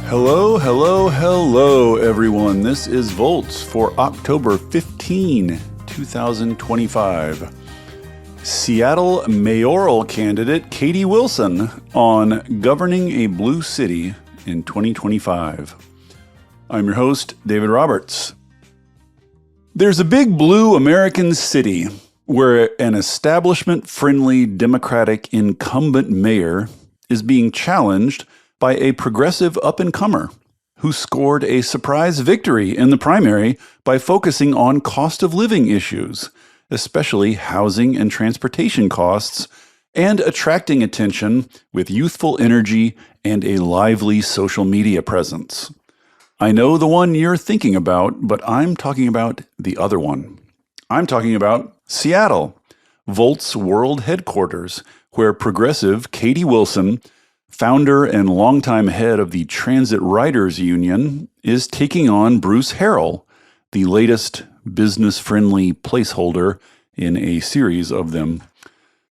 Hello, hello, hello, everyone. This is Volts for October 15, 2025. Seattle mayoral candidate Katie Wilson on governing a blue city in 2025. I'm your host, David Roberts. There's a big blue American city where an establishment-friendly Democratic incumbent mayor is being challenged by a progressive up-and-comer who scored a surprise victory in the primary by focusing on cost of living issues, especially housing and transportation costs, and attracting attention with youthful energy and a lively social media presence. I know the one you're thinking about, but I'm talking about the other one. I'm talking about Seattle, Volt's world headquarters, where progressive Katie Wilson, founder and longtime head of the Transit Riders Union, is taking on Bruce Harrell, the latest business-friendly placeholder in a series of them.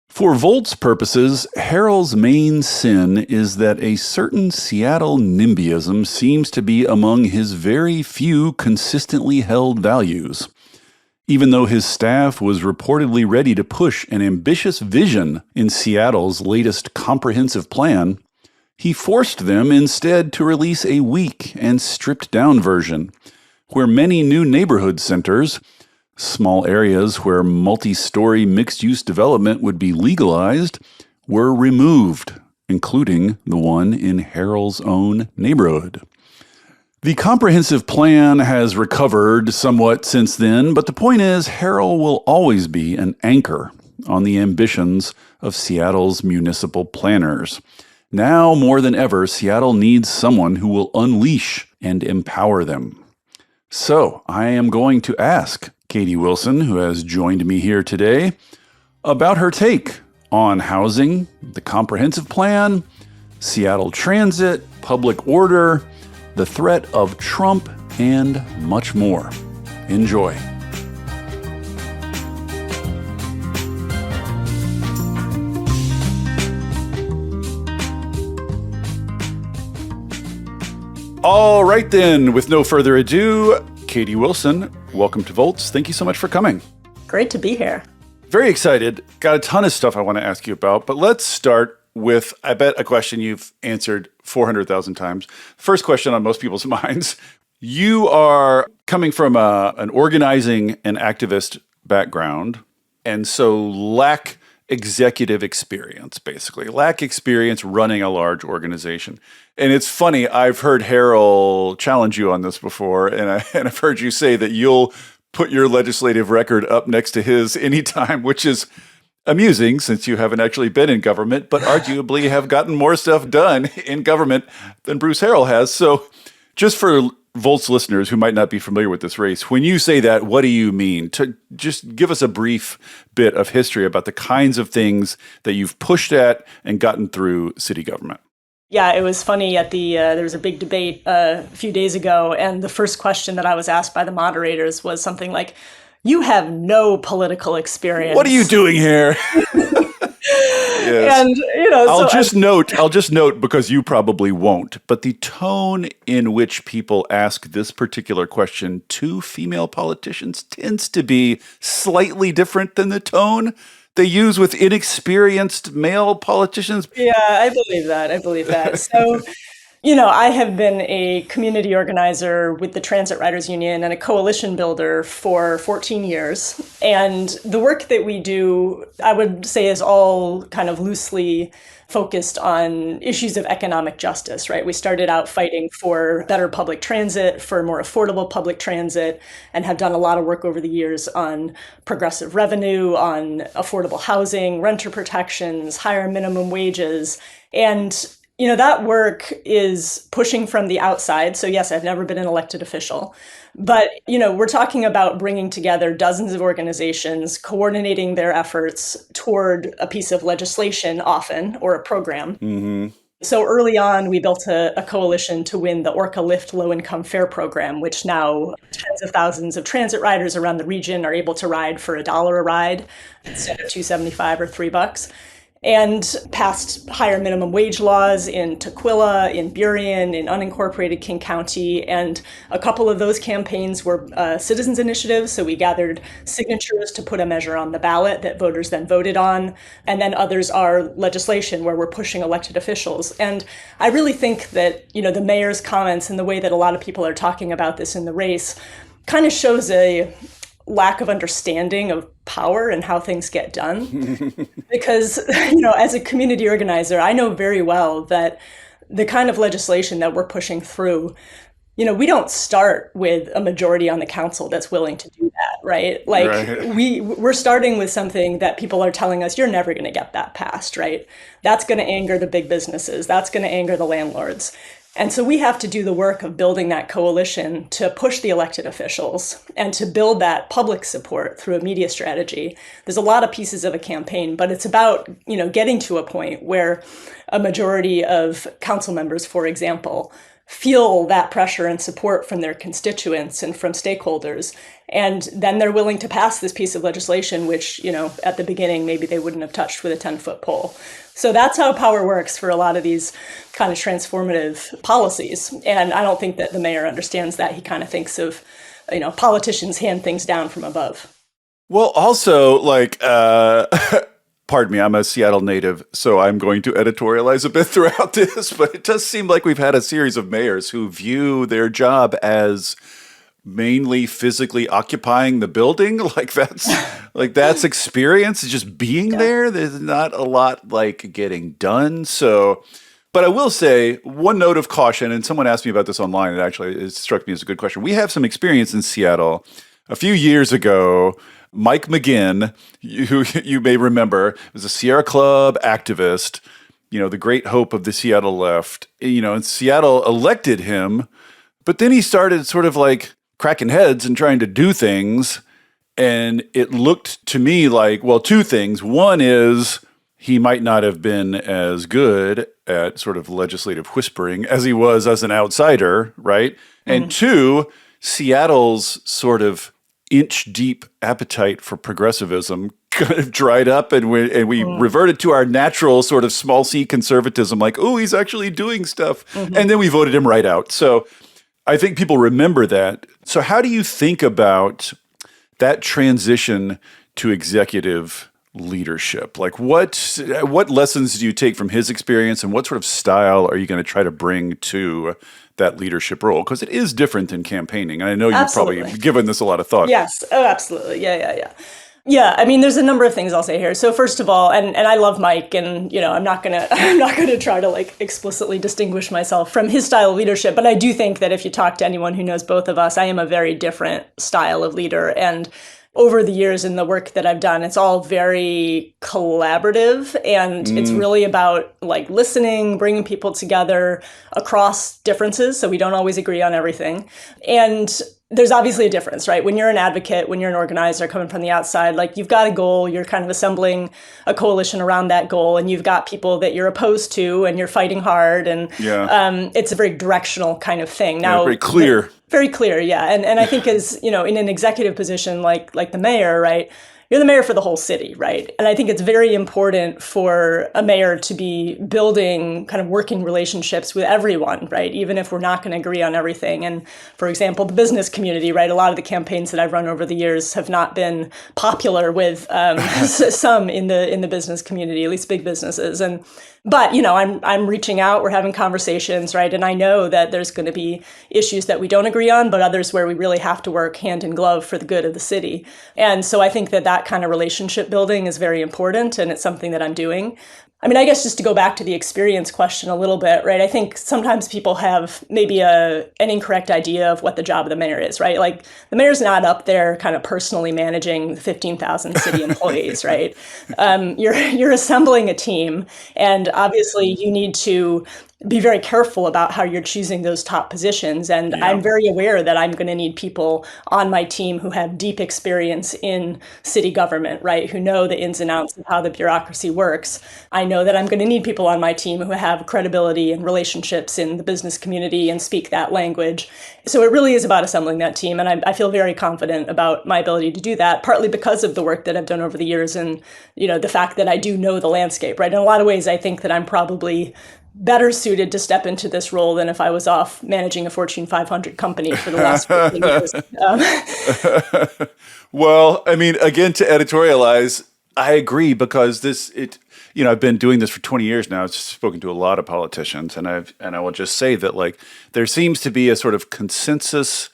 For Volt's purposes, Harrell's main sin is that a certain Seattle NIMBYism seems to be among his very few consistently held values. Even though his staff was reportedly ready to push an ambitious vision in Seattle's latest comprehensive plan, he forced them instead to release a weak and stripped-down version, where many new neighborhood centers, small areas where multi-story mixed-use development would be legalized, were removed, including the one in Harrell's own neighborhood. The comprehensive plan has recovered somewhat since then, but the point is Harrell will always be an anchor on the ambitions of Seattle's municipal planners. Now more than ever, Seattle needs someone who will unleash and empower them. So I am going to ask Katie Wilson, who has joined me here today, about her take on housing, the comprehensive plan, Seattle transit, public order, the threat of Trump, and much more. Enjoy. All right then, with no further ado, Katie Wilson, welcome to Volts. Thank you so much for coming. Great to be here. Very excited. Got a ton of stuff I want to ask you about, but let's start with, I bet, a question you've answered 400,000 times. First question on most people's minds. You are coming from an organizing and activist background, and so lack executive experience, basically. Lack experience running a large organization. And it's funny, I've heard Harrell challenge you on this before, and I've heard you say that you'll put your legislative record up next to his anytime, which is amusing since you haven't actually been in government, but arguably have gotten more stuff done in government than Bruce Harrell has. So just for Volts listeners who might not be familiar with this race, when you say that, what do you mean? To just give us a brief bit of history about the kinds of things that you've pushed at and gotten through city government. Yeah, it was funny at there was a big debate a few days ago, and the first question that I was asked by the moderators was something like, "You have no political experience. What are you doing here?" Yes. And I'll just note because you probably won't, but the tone in which people ask this particular question to female politicians tends to be slightly different than the tone they use with inexperienced male politicians. Yeah, I believe that. So, I have been a community organizer with the Transit Riders Union and a coalition builder for 14 years. And the work that we do, I would say, is all kind of loosely focused on issues of economic justice, right? We started out fighting for better public transit, for more affordable public transit, and have done a lot of work over the years on progressive revenue, on affordable housing, renter protections, higher minimum wages. And that work is pushing from the outside. So yes, I've never been an elected official, but, we're talking about bringing together dozens of organizations, coordinating their efforts toward a piece of legislation often, or a program. Mm-hmm. So early on, we built a coalition to win the Orca Lyft low-income fare program, which now tens of thousands of transit riders around the region are able to ride for $1 a ride instead of $2.75 or $3. and passed higher minimum wage laws in Tukwila, in Burien, in unincorporated King County. And a couple of those campaigns were citizens' initiatives. So we gathered signatures to put a measure on the ballot that voters then voted on. And then others are legislation where we're pushing elected officials. And I really think that, the mayor's comments and the way that a lot of people are talking about this in the race kind of shows a lack of understanding of power and how things get done. Because, as a community organizer, I know very well that the kind of legislation that we're pushing through, we don't start with a majority on the council that's willing to do that, right? Like we're starting with something that people are telling us, you're never going to get that passed, right? That's going to anger the big businesses. That's going to anger the landlords. And so we have to do the work of building that coalition to push the elected officials and to build that public support through a media strategy. There's a lot of pieces of a campaign, but it's about, getting to a point where a majority of council members, for example, feel that pressure and support from their constituents and from stakeholders. And then they're willing to pass this piece of legislation, which, at the beginning, maybe they wouldn't have touched with a 10-foot pole. So that's how power works for a lot of these kind of transformative policies. And I don't think that the mayor understands that. He kind of thinks of, politicians hand things down from above. Well, also, pardon me, I'm a Seattle native, so I'm going to editorialize a bit throughout this, but it does seem like we've had a series of mayors who view their job as mainly physically occupying the building. That's experience, just being there. There's not a lot getting done. So, but I will say one note of caution, and someone asked me about this online, it struck me as a good question. We have some experience in Seattle. A few years ago, Mike McGinn, who you may remember, was a Sierra Club activist, the great hope of the Seattle left, and Seattle elected him, but then he started sort of cracking heads and trying to do things. And it looked to me like, well, two things. One is he might not have been as good at sort of legislative whispering as he was as an outsider, right? Mm-hmm. And two, Seattle's sort of inch-deep appetite for progressivism kind of dried up, and we reverted to our natural sort of small c conservatism, he's actually doing stuff. Mm-hmm. And then we voted him right out. So I think people remember that. So how do you think about that transition to executive leadership? What lessons do you take from his experience, and what sort of style are you going to try to bring to that leadership role? Because it is different than campaigning. And I know you've probably given this a lot of thought. Yes. Oh, absolutely. Yeah. Yeah, I mean, there's a number of things I'll say here. So first of all, and I love Mike, and I'm not gonna try to explicitly distinguish myself from his style of leadership, but I do think that if you talk to anyone who knows both of us, I am a very different style of leader. And over the years in the work that I've done, it's all very collaborative, and it's really about listening, bringing people together across differences. So we don't always agree on everything. And there's obviously a difference, right? When you're an advocate, when you're an organizer coming from the outside, you've got a goal, you're kind of assembling a coalition around that goal, and you've got people that you're opposed to, and you're fighting hard, and it's a very directional kind of thing. Now, very clear. Very clear, yeah. And I think as, in an executive position like the mayor, right? You're the mayor for the whole city, right? And I think it's very important for a mayor to be building kind of working relationships with everyone, right? Even if we're not going to agree on everything. And for example, the business community, right? A lot of the campaigns that I've run over the years have not been popular with some in the business community, at least big businesses. But I'm reaching out, we're having conversations, right? And I know that there's going to be issues that we don't agree on, but others where we really have to work hand in glove for the good of the city. And so I think that kind of relationship building is very important, and it's something that I'm doing. I mean, I guess just to go back to the experience question a little bit, right? I think sometimes people have maybe an incorrect idea of what the job of the mayor is, right? The mayor's not up there kind of personally managing 15,000 city employees, right? You're assembling a team, and obviously you need to be very careful about how you're choosing those top positions. And I'm very aware that I'm going to need people on my team who have deep experience in city government, right? Who know the ins and outs of how the bureaucracy works. I know that I'm going to need people on my team who have credibility and relationships in the business community and speak that language. So it really is about assembling that team. And I feel very confident about my ability to do that, partly because of the work that I've done over the years and, the fact that I do know the landscape, right? In a lot of ways, I think that I'm probably better suited to step into this role than if I was off managing a Fortune 500 company for the last 15 years. Well, I mean, again, to editorialize, I agree because I've been doing this for 20 years now. I've spoken to a lot of politicians, and I will just say that like there seems to be a sort of consensus,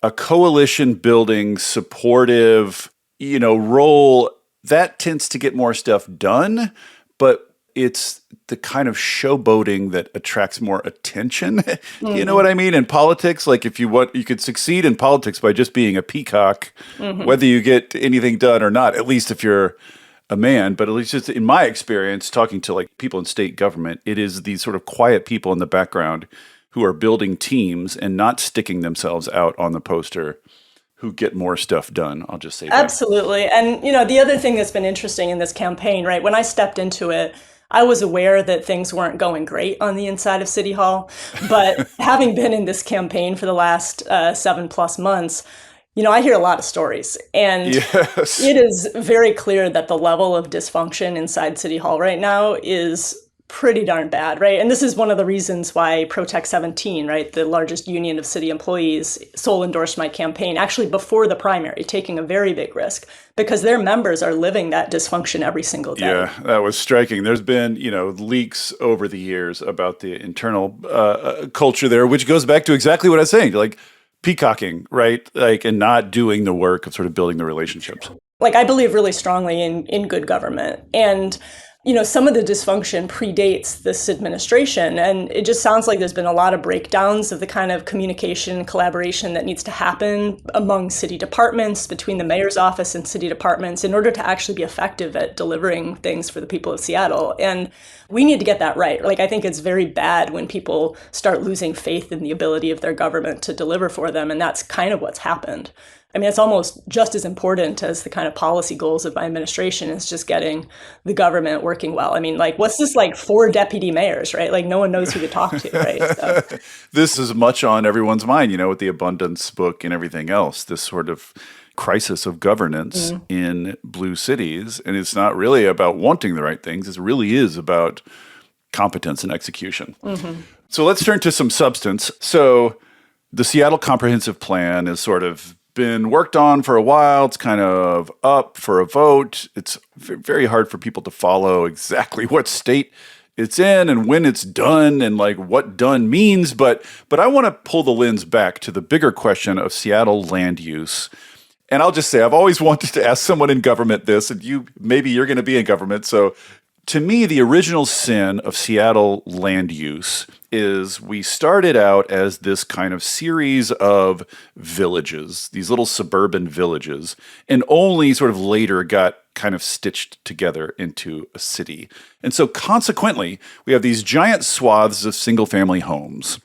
a coalition building, supportive, role that tends to get more stuff done, but it's the kind of showboating that attracts more attention. Mm-hmm. You know what I mean? In politics, like if you could succeed in politics by just being a peacock, mm-hmm. whether you get anything done or not, at least if you're a man. But at least just in my experience, talking to like people in state government, it is these sort of quiet people in the background who are building teams and not sticking themselves out on the poster who get more stuff done. I'll just say that. Absolutely. And, the other thing that's been interesting in this campaign, right, when I stepped into it, I was aware that things weren't going great on the inside of City Hall, but having been in this campaign for the last 7+ months, I hear a lot of stories, and yes. It is very clear that the level of dysfunction inside City Hall right now is pretty darn bad, right? And this is one of the reasons why Protect 17, right, the largest union of city employees, sole endorsed my campaign, actually before the primary, taking a very big risk, because their members are living that dysfunction every single day. Yeah, that was striking. There's been, leaks over the years about the internal culture there, which goes back to exactly what I was saying, like peacocking, right? Like, and not doing the work of sort of building the relationships. Like, I believe really strongly in good government. And some of the dysfunction predates this administration, and it just sounds like there's been a lot of breakdowns of the kind of communication and collaboration that needs to happen among city departments, between the mayor's office and city departments, in order to actually be effective at delivering things for the people of Seattle. And we need to get that right. Like, I think it's very bad when people start losing faith in the ability of their government to deliver for them, and that's kind of what's happened. I mean, it's almost just as important as the kind of policy goals of my administration is just getting the government working well. I mean, like, what's this, like 4 deputy mayors, right? Like, no one knows who to talk to, right? So. This is much on everyone's mind, with the abundance book and everything else, this sort of crisis of governance in blue cities. And it's not really about wanting the right things. It really is about competence and execution. Mm-hmm. So let's turn to some substance. So the Seattle Comprehensive Plan is sort of been worked on for a while. It's kind of up for a vote. It's very hard for people to follow exactly what state it's in and when it's done and like what done means. But I want to pull the lens back to the bigger question of Seattle land use. And I'll just say, I've always wanted to ask someone in government this, and maybe you're going to be in government. So to me, the original sin of Seattle land use is we started out as this kind of series of villages, these little suburban villages, and only sort of later got kind of stitched together into a city. And so consequently, we have these giant swaths of single-family homes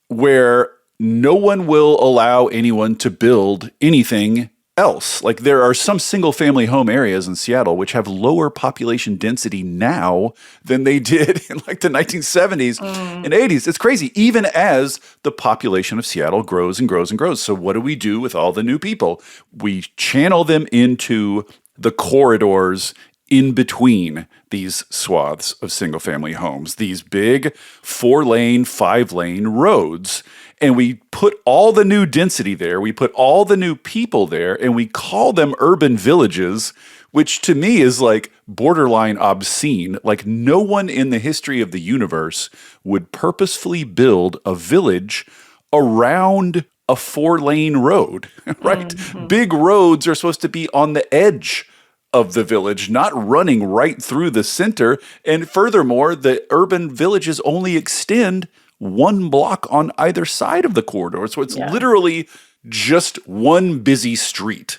where no one will allow anyone to build anything else. Like, there are some single-family home areas in Seattle which have lower population density now than they did in like the 1970s and 80s. It's crazy, even as the population of Seattle grows and grows and grows. So what do we do with all the new people? We channel them into the corridors in between these swaths of single-family homes, these big 4-lane, 5-lane roads. And we put all the new density there, we put all the new people there, and we call them urban villages, which to me is like borderline obscene. Like, no one in the history of the universe would purposefully build a village around a 4-lane road, right? Mm-hmm. Big roads are supposed to be on the edge of the village, not running right through the center. And furthermore, the urban villages only extend 1 block on either side of the corridor. So it's literally just one busy street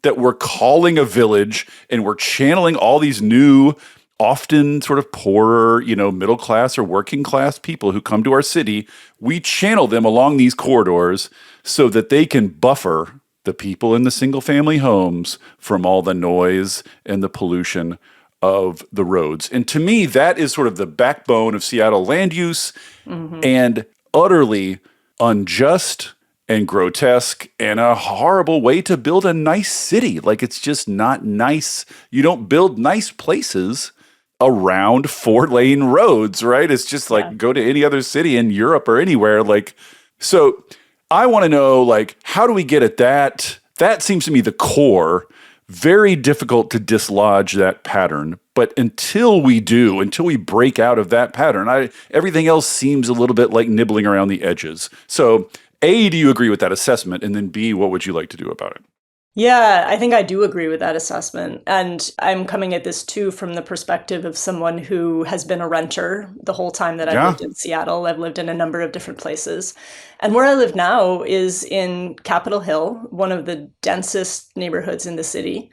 that we're calling a village, and we're channeling all these new, often sort of poorer, middle class or working class people who come to our city. We channel them along these corridors so that they can buffer the people in the single family homes from all the noise and the pollution of the roads. And to me, that is sort of the backbone of Seattle land use and utterly unjust and grotesque and a horrible way to build a nice city. Like, it's just not nice. You don't build nice places around 4-lane roads, right? It's just like go to any other city in Europe or anywhere. Like, so I want to know, like, how do we get at that? That seems to me the core. Very difficult to dislodge that pattern. But until we break out of that pattern, everything else seems a little bit like nibbling around the edges. So A, do you agree with that assessment? And then B, what would you like to do about it? Yeah, I think I do agree with that assessment. And I'm coming at this too from the perspective of someone who has been a renter the whole time that I've lived in Seattle. I've lived in a number of different places. And where I live now is in Capitol Hill, one of the densest neighborhoods in the city.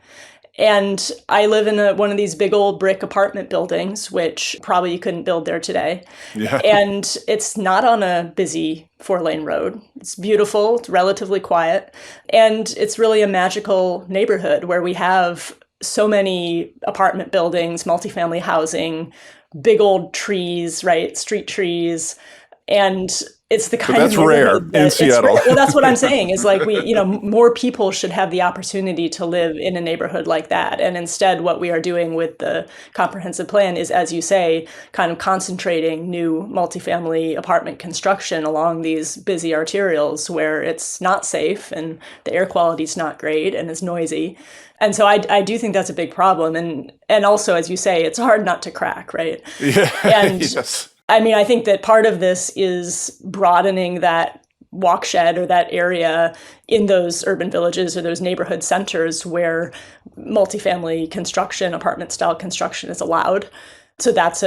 And I live in one of these big old brick apartment buildings, which probably you couldn't build there today. Yeah. And it's not on a busy 4-lane road. It's beautiful, it's relatively quiet. And it's really a magical neighborhood where we have so many apartment buildings, multifamily housing, big old trees, right? Street trees. And it's the kind that's of rare in Seattle. Well, that's what I'm saying is like more people should have the opportunity to live in a neighborhood like that. And instead, what we are doing with the comprehensive plan is, as you say, kind of concentrating new multifamily apartment construction along these busy arterials where it's not safe and the air quality is not great and it's noisy. And so I do think that's a big problem. And also, as you say, it's hard not to crack, right? Yeah. And yes. I mean, I think that part of this is broadening that walkshed or that area in those urban villages or those neighborhood centers where multifamily construction, apartment style construction is allowed. So that's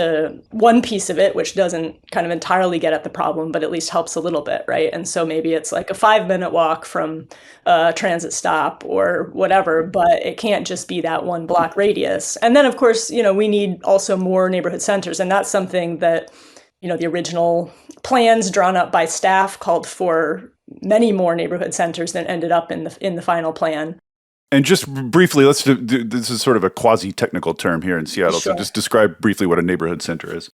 one piece of it, which doesn't kind of entirely get at the problem, but at least helps a little bit, right? And so maybe it's like a 5-minute walk from a transit stop or whatever, but it can't just be that 1-block radius. And then, of course, we need also more neighborhood centers. And that's something that, the original plans drawn up by staff called for many more neighborhood centers than ended up in the final plan. And just briefly, let's do this is sort of a quasi-technical term here in Seattle. Sure. So just describe briefly what a neighborhood center is.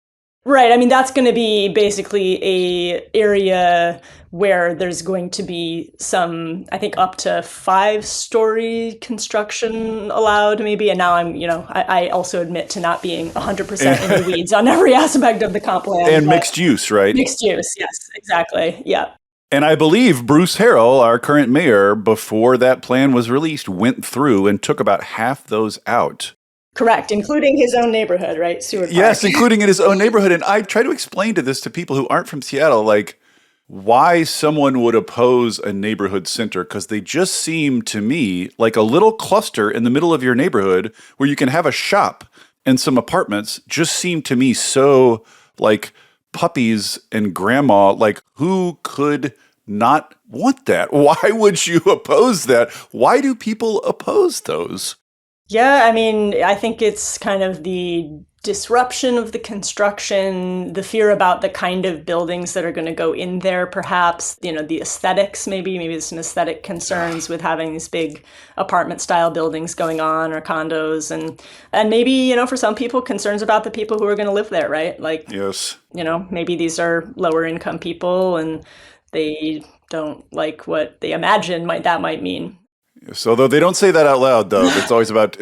Right. I mean, that's going to be basically a area where there's going to be some, I think, up to 5-story construction allowed, maybe. And now I also admit to not being 100% in the weeds on every aspect of the comp plan. And mixed use, right? Mixed use, yes, exactly. Yeah. And I believe Bruce Harrell, our current mayor, before that plan was released, went through and took about half those out. Correct, including his own neighborhood, right? Seward Park. Yes, including in his own neighborhood. And I try to explain to people who aren't from Seattle, like, why someone would oppose a neighborhood center, because they just seem to me like a little cluster in the middle of your neighborhood where you can have a shop and some apartments just seem to me so like puppies and grandma. Like, who could not want that? Why would you oppose that? Why do people oppose those? Yeah, I mean, I think it's kind of the disruption of the construction, the fear about the kind of buildings that are going to go in there, perhaps, the aesthetics, maybe there's some aesthetic concerns with having these big apartment style buildings going on or condos. And maybe, for some people, concerns about the people who are going to live there, right? Like, yes, maybe these are lower income people and they don't like what they imagine that might mean. So although they don't say that out loud, though, it's always about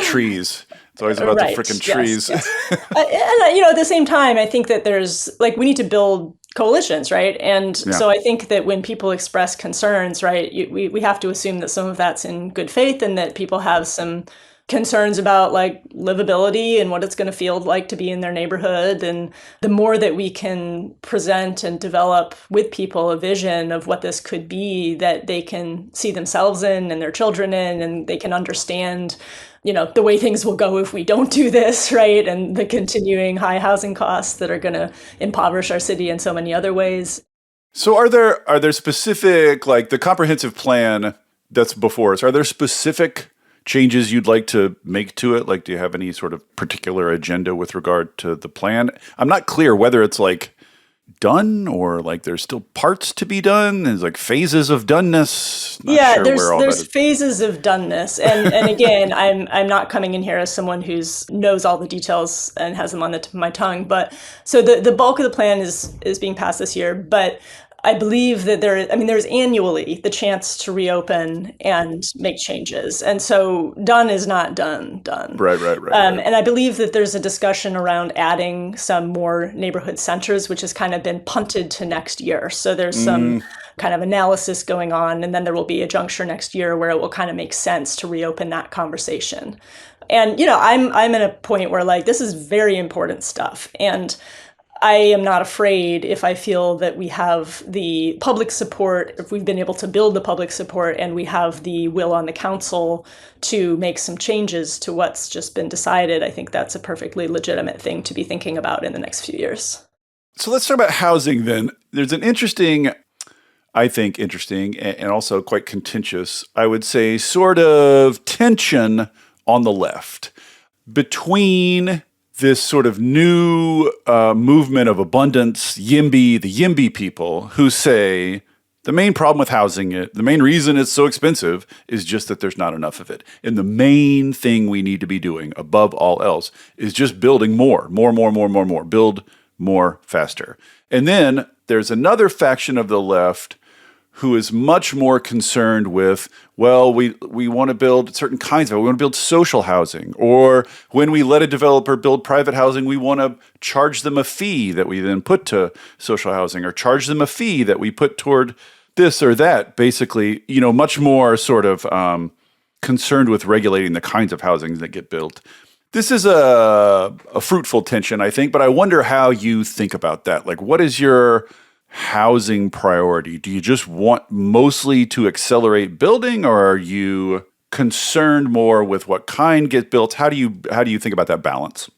trees. It's always about right. the freaking trees. Yes. And at the same time, I think that there's we need to build coalitions, right? And so I think that when people express concerns, right, we have to assume that some of that's in good faith and that people have some concerns about livability and what it's going to feel like to be in their neighborhood. And the more that we can present and develop with people a vision of what this could be that they can see themselves in and their children in, and they can understand, the way things will go if we don't do this, right? And the continuing high housing costs that are going to impoverish our city in so many other ways. So are there specific, the comprehensive plan that's before us, are there specific changes you'd like to make to it? Do you have any sort of particular agenda with regard to the plan? I'm not clear whether it's done, or like there's still parts to be done? There's like phases of doneness. Not Yeah, sure where all that there's is. phases of doneness, and again, I'm not coming in here as someone who's knows all the details and has them on the tip of my tongue. But so the bulk of the plan is being passed this year, but I believe that there's annually the chance to reopen and make changes, and so done is not done. Right. And I believe that there's a discussion around adding some more neighborhood centers, which has kind of been punted to next year. So there's some kind of analysis going on, and then there will be a juncture next year where it will kind of make sense to reopen that conversation. And I'm in a point where like this is very important stuff, and I am not afraid if I feel that we have the public support, if we've been able to build the public support and we have the will on the council to make some changes to what's just been decided. I think that's a perfectly legitimate thing to be thinking about in the next few years. So let's talk about housing then. There's an interesting and also quite contentious, I would say, sort of tension on the left between this sort of new movement of abundance, the YIMBY people, who say the main problem with housing, the main reason it's so expensive is just that there's not enough of it. And the main thing we need to be doing above all else is just building more, build more faster. And then there's another faction of the left who is much more concerned with, well, we want to build certain kinds of it. We want to build social housing. Or when we let a developer build private housing, we want to charge them a fee that we then put to social housing, or charge them a fee that we put toward this or that. Basically, much more sort of concerned with regulating the kinds of housing that get built. This is a fruitful tension, I think, but I wonder how you think about that. Like, what is your housing priority? Do you just want mostly to accelerate building, or are you concerned more with what kind get built? How do you think about that balance?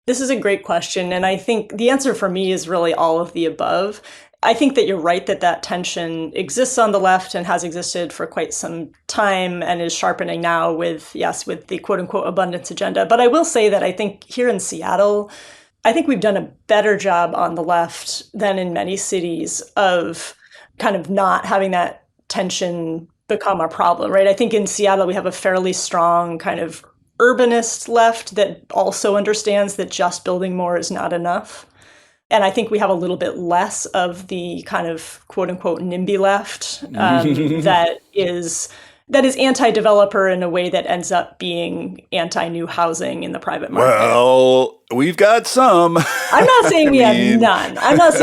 This is a great question, and I think the answer for me is really all of the above. I think that you're right that tension exists on the left and has existed for quite some time and is sharpening now with the quote unquote abundance agenda. But I will say that I think here in Seattle, I think we've done a better job on the left than in many cities of kind of not having that tension become a problem, right? I think in Seattle, we have a fairly strong kind of urbanist left that also understands that just building more is not enough. And I think we have a little bit less of the kind of quote unquote NIMBY left that is anti-developer in a way that ends up being anti-new housing in the private market. Well, we've got some. I'm not saying we have none. I'm just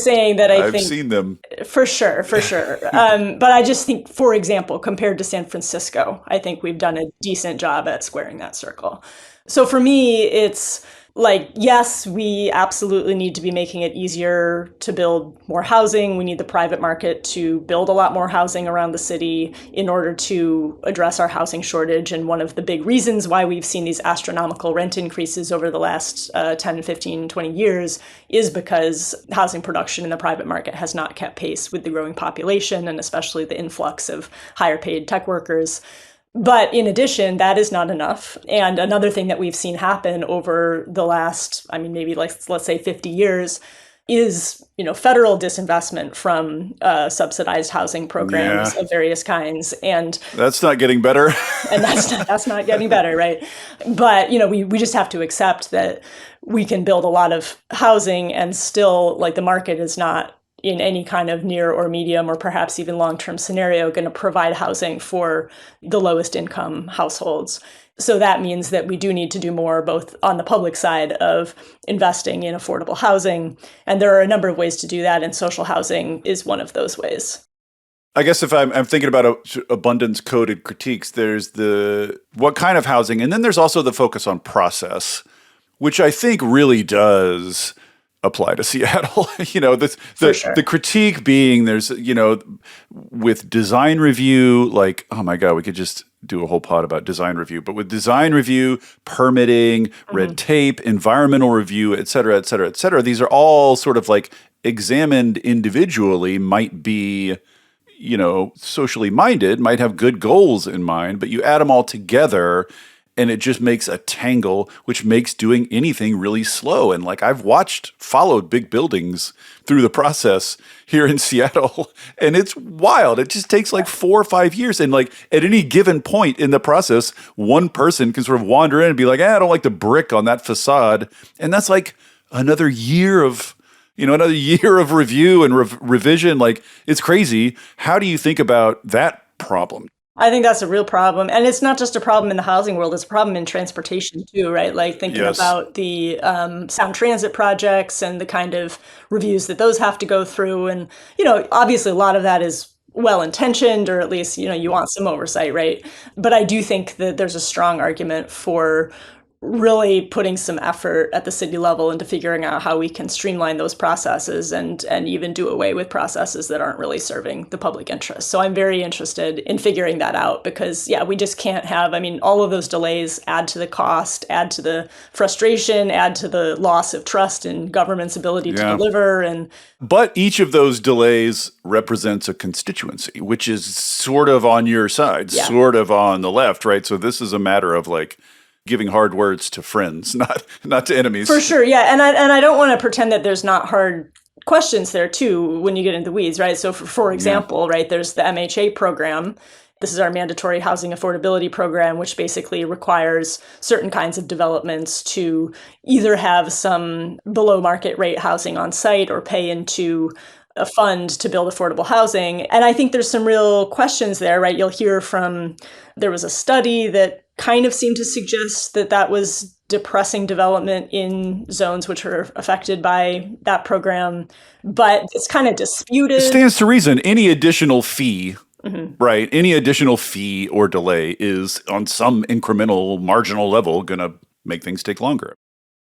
saying that I've seen them. For sure. But I just think, for example, compared to San Francisco, I think we've done a decent job at squaring that circle. So for me, it's like, yes, we absolutely need to be making it easier to build more housing. We need the private market to build a lot more housing around the city in order to address our housing shortage. And one of the big reasons why we've seen these astronomical rent increases over the last 10, 15, 20 years is because housing production in the private market has not kept pace with the growing population, and especially the influx of higher paid tech workers. But in addition, that is not enough. And another thing that we've seen happen over the last, maybe let's say 50 years is, federal disinvestment from subsidized housing programs of various kinds. And that's not getting better. And that's not getting better, right? But, we just have to accept that we can build a lot of housing and still, like, the market is not in any kind of near or medium or perhaps even long-term scenario going to provide housing for the lowest income households. So that means that we do need to do more both on the public side of investing in affordable housing. And there are a number of ways to do that, and social housing is one of those ways. I guess if I'm thinking about abundance coded critiques, there's what kind of housing, and then there's also the focus on process, which I think really does apply to Seattle. The critique being there's, with design review, like, oh my God, we could just do a whole pod about design review, but with design review, permitting, red tape, environmental review, et cetera, these are all sort of like examined individually, might be, socially minded, might have good goals in mind, but you add them all together and it just makes a tangle, which makes doing anything really slow. And like I've followed big buildings through the process here in Seattle, and it's wild. It just takes like 4 or 5 years. And like at any given point in the process, one person can sort of wander in and be like, I don't like the brick on that facade. And that's like another year of, review and revision. Like it's crazy. How do you think about that problem? I think that's a real problem. And it's not just a problem in the housing world, it's a problem in transportation too, right? Like thinking about the sound transit projects and the kind of reviews that those have to go through. And, obviously a lot of that is well-intentioned, or at least, you want some oversight, right? But I do think that there's a strong argument for really putting some effort at the city level into figuring out how we can streamline those processes and even do away with processes that aren't really serving the public interest. So I'm very interested in figuring that out because, we just can't have, all of those delays add to the cost, add to the frustration, add to the loss of trust in government's ability to deliver. But each of those delays represents a constituency, which is sort of on your side, sort of on the left, right? So this is a matter of like, giving hard words to friends, not to enemies. For sure, yeah. And I don't want to pretend that there's not hard questions there too when you get into the weeds, right? So for example, right, there's the MHA program. This is our mandatory housing affordability program, which basically requires certain kinds of developments to either have some below market rate housing on site or pay into a fund to build affordable housing. And I think there's some real questions there, right? You'll hear there was a study that kind of seemed to suggest that was depressing development in zones which are affected by that program, but it's kind of disputed. It stands to reason any additional fee, right? Any additional fee or delay is on some incremental marginal level going to make things take longer.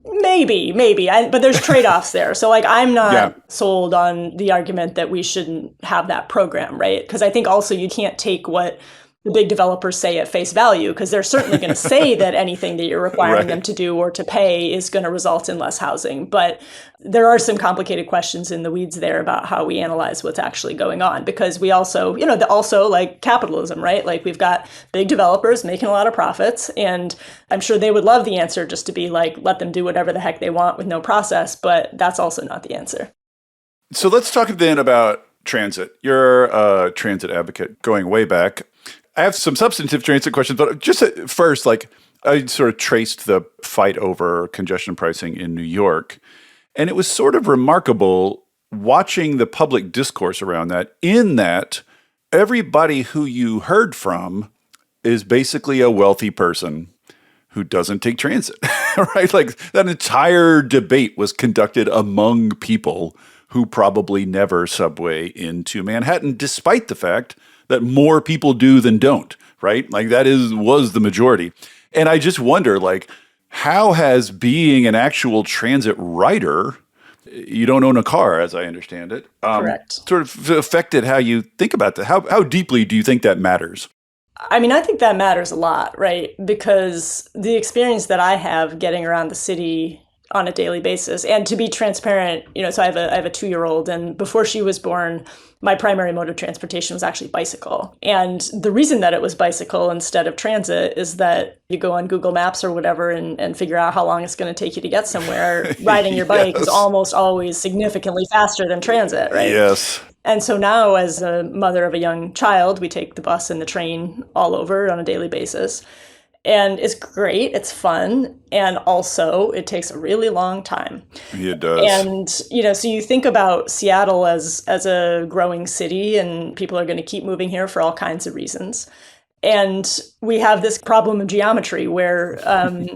Maybe, but there's trade-offs there. So like, I'm not sold on the argument that we shouldn't have that program, right? Because I think also you can't take what the big developers say at face value, because they're certainly going to say that anything that you're requiring them to do or to pay is going to result in less housing. But there are some complicated questions in the weeds there about how we analyze what's actually going on, because we also, also like capitalism, right? Like we've got big developers making a lot of profits, and I'm sure they would love the answer just to be like, let them do whatever the heck they want with no process, but that's also not the answer. So let's talk then about transit. You're a transit advocate going way back. I have some substantive transit questions, but just at first, like I sort of traced the fight over congestion pricing in New York, and it was sort of remarkable watching the public discourse around that, in that everybody who you heard from is basically a wealthy person who doesn't take transit, right? Like that entire debate was conducted among people who probably never subway into Manhattan, despite the fact that more people do than don't, right? Like that was the majority. And I just wonder, like, how has being an actual transit rider, you don't own a car, as I understand it, correct, sort of affected how you think about that? How deeply do you think that matters? I think that matters a lot, right? Because the experience that I have getting around the city on a daily basis, and to be transparent, so I have a 2-year-old, and before she was born, my primary mode of transportation was actually bicycle. And the reason that it was bicycle instead of transit is that you go on Google Maps or whatever and figure out how long it's going to take you to get somewhere. Riding your bike is almost always significantly faster than transit, right? Yes. And so now, as a mother of a young child, we take the bus and the train all over on a daily basis. And it's great, it's fun, and also it takes a really long time. It does. And, so you think about Seattle as a growing city, and people are going to keep moving here for all kinds of reasons. And we have this problem of geometry where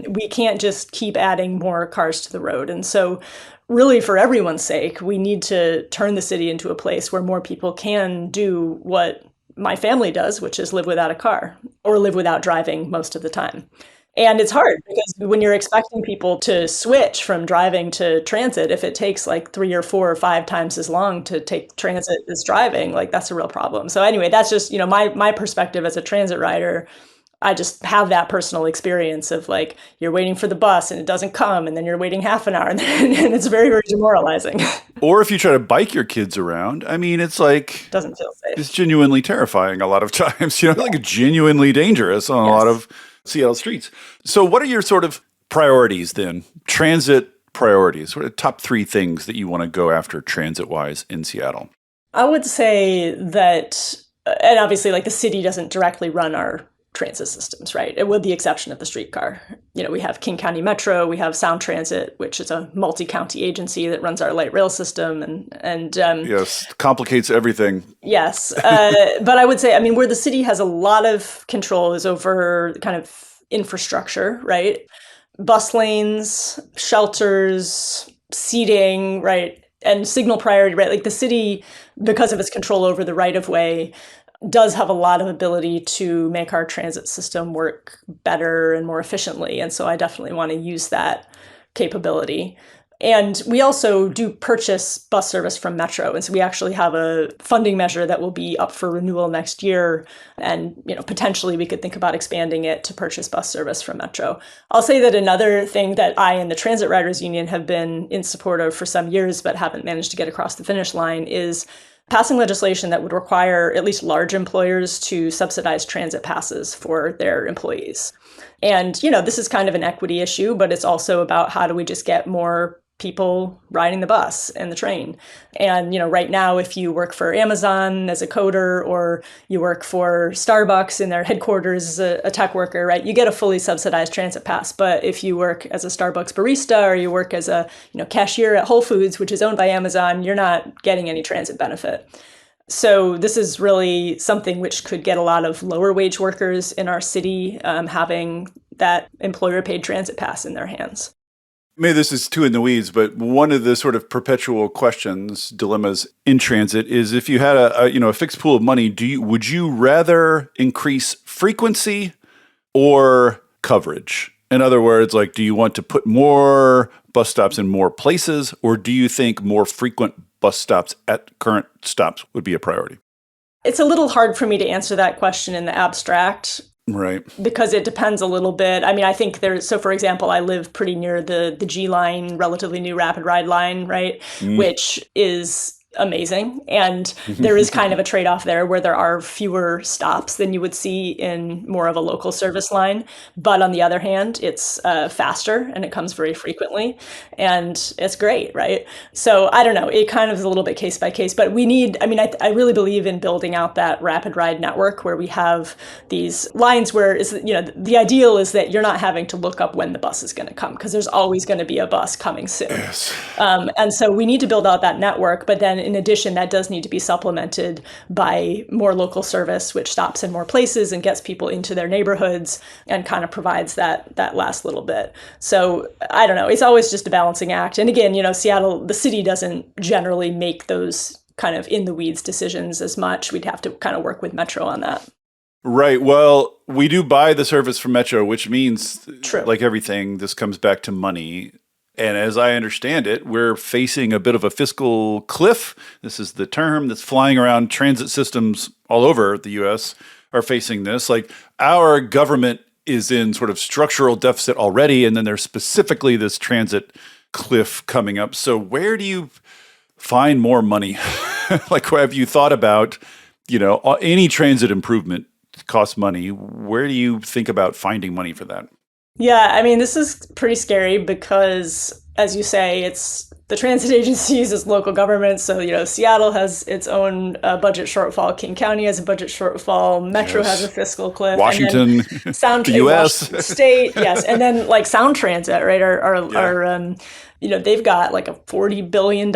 we can't just keep adding more cars to the road. And so really, for everyone's sake, we need to turn the city into a place where more people can do what my family does, which is live without a car or live without driving most of the time. And it's hard because when you're expecting people to switch from driving to transit, if it takes like 3 or 4 or 5 times as long to take transit as driving, like that's a real problem. So anyway, that's just, my perspective as a transit rider. I just have that personal experience of like, you're waiting for the bus and it doesn't come, and then you're waiting half an hour, and it's very, very demoralizing. Or if you try to bike your kids around, it's like, doesn't feel safe. It's genuinely terrifying a lot of times, like genuinely dangerous on a lot of Seattle streets. So what are your sort of priorities then? Transit priorities, sort of top three things that you want to go after transit-wise in Seattle? I would say that, and obviously, like the city doesn't directly run our transit systems, right? With the exception of the streetcar. We have King County Metro, we have Sound Transit, which is a multi-county agency that runs our light rail system, and yes, complicates everything. Yes, but I would say, I mean, where the city has a lot of control is over kind of infrastructure, right? Bus lanes, shelters, seating, right? And signal priority, right? Like the city, because of its control over the right of way, does have a lot of ability to make our transit system work better and more efficiently. And so I definitely want to use that capability. And we also do purchase bus service from Metro. And so we actually have a funding measure that will be up for renewal next year. And, potentially we could think about expanding it to purchase bus service from Metro. I'll say that another thing that I and the Transit Riders Union have been in support of for some years, but haven't managed to get across the finish line, is passing legislation that would require at least large employers to subsidize transit passes for their employees. And, this is kind of an equity issue, but it's also about how do we just get more people riding the bus and the train. And, right now, if you work for Amazon as a coder or you work for Starbucks in their headquarters as a tech worker, right, you get a fully subsidized transit pass. But if you work as a Starbucks barista or you work as a, cashier at Whole Foods, which is owned by Amazon, you're not getting any transit benefit. So this is really something which could get a lot of lower wage workers in our city having that employer paid transit pass in their hands. Maybe this is too in the weeds, but one of the sort of perpetual questions, dilemmas in transit is if you had a fixed pool of money, would you rather increase frequency or coverage? In other words, like, do you want to put more bus stops in more places, or do you think more frequent bus stops at current stops would be a priority? It's a little hard for me to answer that question in the abstract. Right. Because it depends a little bit. I mean, I think so for example, I live pretty near the G line, relatively new rapid ride line, right? Which is amazing. And there is kind of a trade-off there where there are fewer stops than you would see in more of a local service line. But on the other hand, it's faster and it comes very frequently and it's great, right? So I don't know, it kind of is a little bit case by case, but I really believe in building out that rapid ride network where we have these lines where the ideal is that you're not having to look up when the bus is going to come because there's always going to be a bus coming soon. Yes. And so we need to build out that network, but then in addition, that does need to be supplemented by more local service, which stops in more places and gets people into their neighborhoods and kind of provides that last little bit. So I don't know. It's always just a balancing act. And again, Seattle, the city doesn't generally make those kind of in the weeds decisions as much. We'd have to kind of work with Metro on that. Right. Well, we do buy the service from Metro, which means, True. Like everything, this comes back to money. And as I understand it, we're facing a bit of a fiscal cliff. This is the term that's flying around. Transit systems all over the U.S. are facing this. Like, our government is in sort of structural deficit already, and then there's specifically this transit cliff coming up. So where do you find more money? Like, have you thought about, any transit improvement costs money. Where do you think about finding money for that? Yeah, I mean, this is pretty scary because, as you say, it's the transit agencies, it's local government. So, Seattle has its own budget shortfall. King County has a budget shortfall. Metro has a fiscal cliff. Washington, the U.S. Washington State, yes. And then, like, Sound Transit, right, they've got like a $40 billion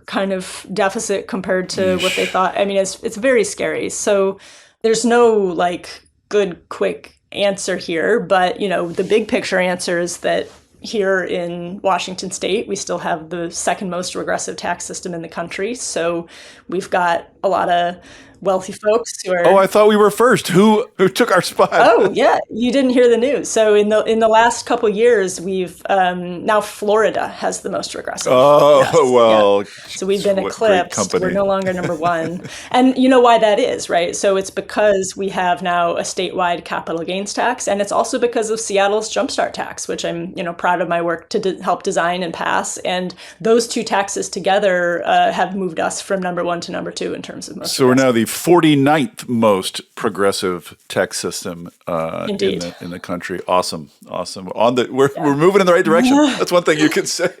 kind of deficit compared to what they thought. I mean, it's very scary. So there's no, like, good, quick answer here, but the big picture answer is that here in Washington State, we still have the second most regressive tax system in the country. So we've got a lot of wealthy folks who are... Oh, I thought we were first. Who took our spot? Oh, yeah. You didn't hear the news. So in the last couple of years, we've now Florida has the most regressive. Oh, yes, well. Yeah. So we've been eclipsed. We're no longer number one. And you know why that is, right? So it's because we have now a statewide capital gains tax. And it's also because of Seattle's Jumpstart tax, which I'm proud of my work to help design and pass. And those two taxes together have moved us from number one to number two in terms terms of most. So we're now the 49th most progressive tech system Indeed. in the country. Awesome. We're moving in the right direction. That's one thing you could say.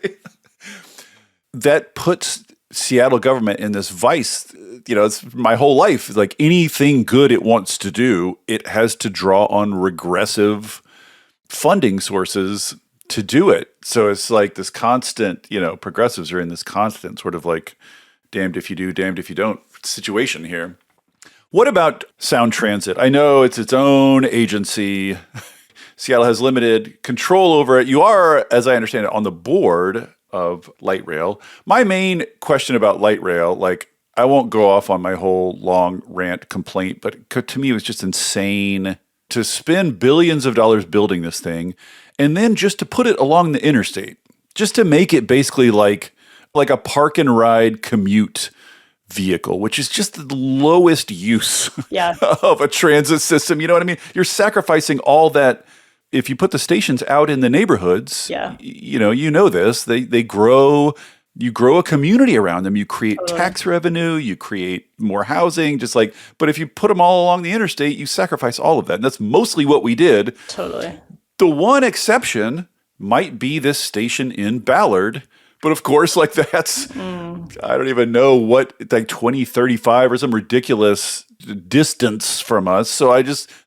That puts Seattle government in this vice. It's my whole life. Like anything good it wants to do, it has to draw on regressive funding sources to do it. So it's like this constant, progressives are in this constant sort of like damned if you do, damned if you don't situation here. What about Sound Transit? I know it's its own agency. Seattle has limited control over it. You are, as I understand it, on the board of light rail. My main question about light rail, like I won't go off on my whole long rant complaint, but to me it was just insane to spend billions of dollars building this thing and then just to put it along the interstate, just to make it basically like a park and ride commute vehicle, which is just the lowest use of a transit system. You know what I mean? You're sacrificing all that. If you put the stations out in the neighborhoods, you know this, they grow, you grow a community around them, you create tax revenue, you create more housing, but if you put them all along the interstate, you sacrifice all of that. And that's mostly what we did. Totally. The one exception might be this station in Ballard. But of course, that's, I don't even know what, like 2035 or some ridiculous distance from us. So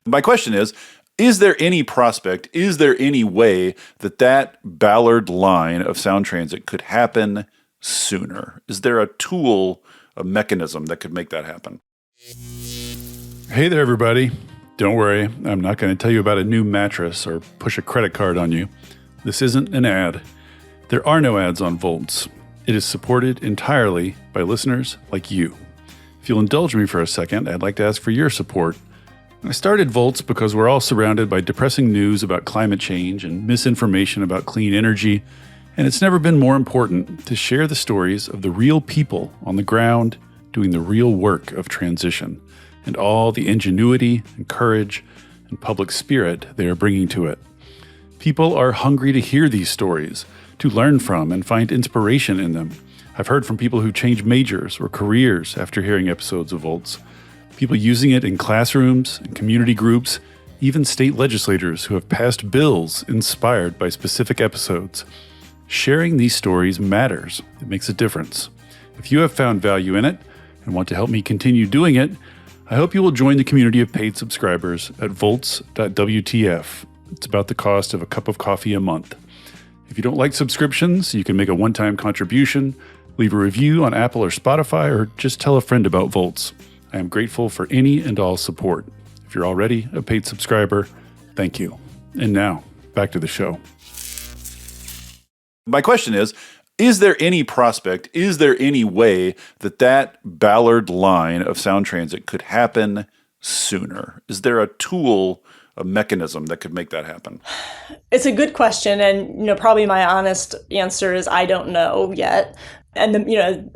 my question is there any prospect, is there any way that Ballard line of Sound Transit could happen sooner? Is there a tool, a mechanism that could make that happen? Hey there, everybody. Don't worry, I'm not going to tell you about a new mattress or push a credit card on you. This isn't an ad. There are no ads on Volts. It is supported entirely by listeners like you. If you'll indulge me for a second, I'd like to ask for your support. I started Volts because we're all surrounded by depressing news about climate change and misinformation about clean energy, and it's never been more important to share the stories of the real people on the ground doing the real work of transition and all the ingenuity and courage and public spirit they are bringing to it. People are hungry to hear these stories, to learn from and find inspiration in them. I've heard from people who changed majors or careers after hearing episodes of Volts. People using it in classrooms and community groups, even state legislators who have passed bills inspired by specific episodes. Sharing these stories matters. It makes a difference. If you have found value in it and want to help me continue doing it, I hope you will join the community of paid subscribers at volts.wtf. It's about the cost of a cup of coffee a month. If you don't like subscriptions, you can make a one-time contribution, leave a review on Apple or Spotify, or just tell a friend about Volts. I am grateful for any and all support. If you're already a paid subscriber, thank you. And now, back to the show. My question is there any prospect, is there any way that Ballard line of Sound Transit could happen sooner? Is there a tool, a mechanism that could make that happen? It's a good question. And, probably my honest answer is I don't know yet. And,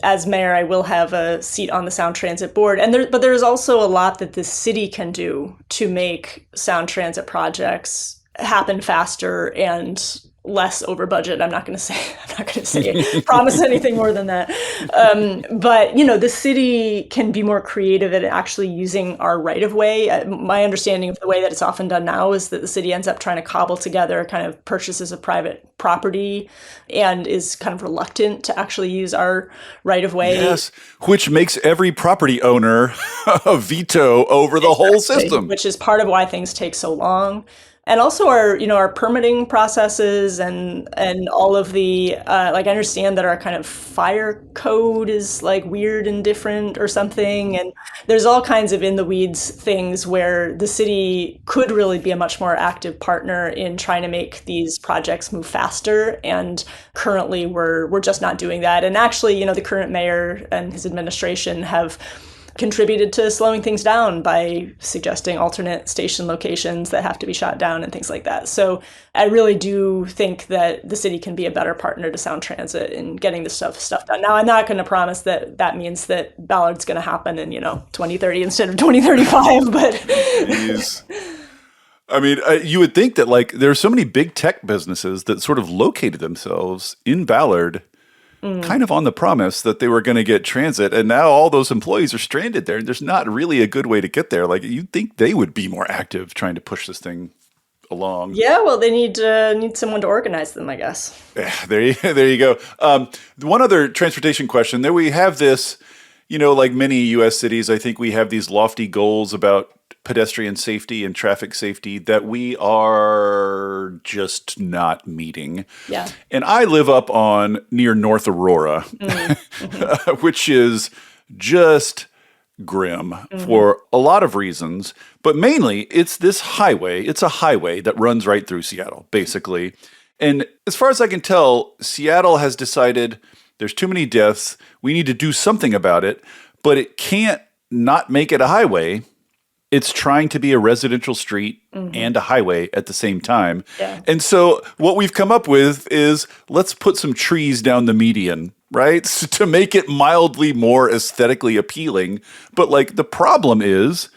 as mayor, I will have a seat on the Sound Transit board. But there's also a lot that the city can do to make Sound Transit projects happen faster and less over budget. I'm not going to say promise anything more than that. But the city can be more creative at actually using our right of way. My understanding of the way that it's often done now is that the city ends up trying to cobble together kind of purchases of private property and is kind of reluctant to actually use our right of way. Yes, which makes every property owner a veto over the whole system. Which is part of why things take so long. And also our permitting processes and all of the, I understand that our kind of fire code is like weird and different or something. And there's all kinds of in the weeds things where the city could really be a much more active partner in trying to make these projects move faster. And currently we're just not doing that. And actually, the current mayor and his administration have contributed to slowing things down by suggesting alternate station locations that have to be shot down and things like that. So I really do think that the city can be a better partner to Sound Transit in getting this stuff done. Now, I'm not going to promise that means that Ballard's going to happen in, 2030 instead of 2035, but... Jeez. I mean, you would think that there are so many big tech businesses that sort of located themselves in Ballard kind of on the promise that they were going to get transit. And now all those employees are stranded there. And there's not really a good way to get there. Like, you'd think they would be more active trying to push this thing along. Yeah, well, they need someone to organize them, I guess. Yeah, there you go. One other transportation question. There we have this, like many U.S. cities, I think we have these lofty goals about pedestrian safety and traffic safety that we are just not meeting. Yeah. And I live up near North Aurora, which is just grim for a lot of reasons, but mainly it's this highway. It's a highway that runs right through Seattle, basically. And as far as I can tell, Seattle has decided there's too many deaths. We need to do something about it, but it can't not make it a highway. It's trying to be a residential street and a highway at the same time. Yeah. And so what we've come up with is let's put some trees down the median, right? So to make it mildly more aesthetically appealing. But like the problem is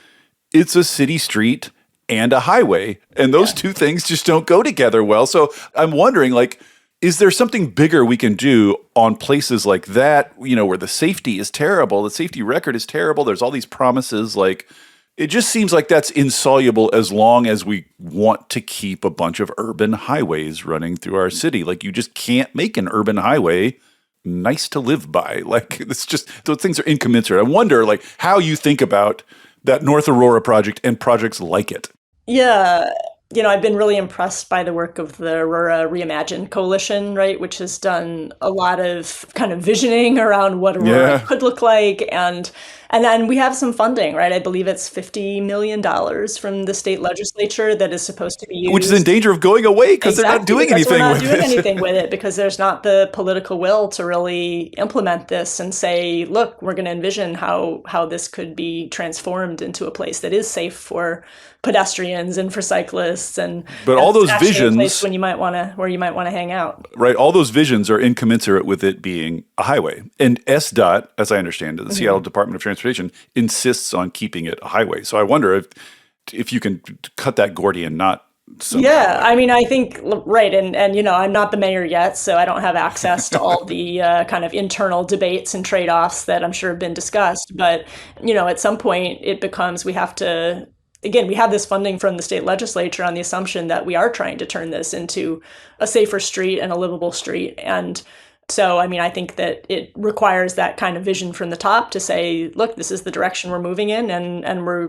it's a city street and a highway. And those two things just don't go together well. So I'm wondering, like, is there something bigger we can do on places like that, where the safety is terrible, the safety record is terrible, there's all these promises, like, it just seems like that's insoluble as long as we want to keep a bunch of urban highways running through our city. Like, you just can't make an urban highway nice to live by. Like, it's just, those things are incommensurate. I wonder, like, how you think about that North Aurora project and projects like it. Yeah. I've been really impressed by the work of the Aurora Reimagined Coalition, right, which has done a lot of kind of visioning around what Aurora could look like. And then we have some funding, right? I believe it's $50 million from the state legislature that is supposed to be used. Which is in danger of going away because they're not doing anything with it. We're not doing anything with it because there's not the political will to really implement this and say, look, we're going to envision how this could be transformed into a place that is safe for pedestrians and for cyclists, but all those visions, a place where you might want to hang out. Right, all those visions are incommensurate with it being a highway. And SDOT, as I understand it, the Seattle Department of Transportation, insists on keeping it a highway. So I wonder if you can cut that Gordian knot. Yeah, I mean, I think, right, and I'm not the mayor yet, so I don't have access to all the kind of internal debates and trade-offs that I'm sure have been discussed. But, at some point it becomes, we have to. Again, we have this funding from the state legislature on the assumption that we are trying to turn this into a safer street and a livable street. And so, I mean, I think that it requires that kind of vision from the top to say, look, this is the direction we're moving in, and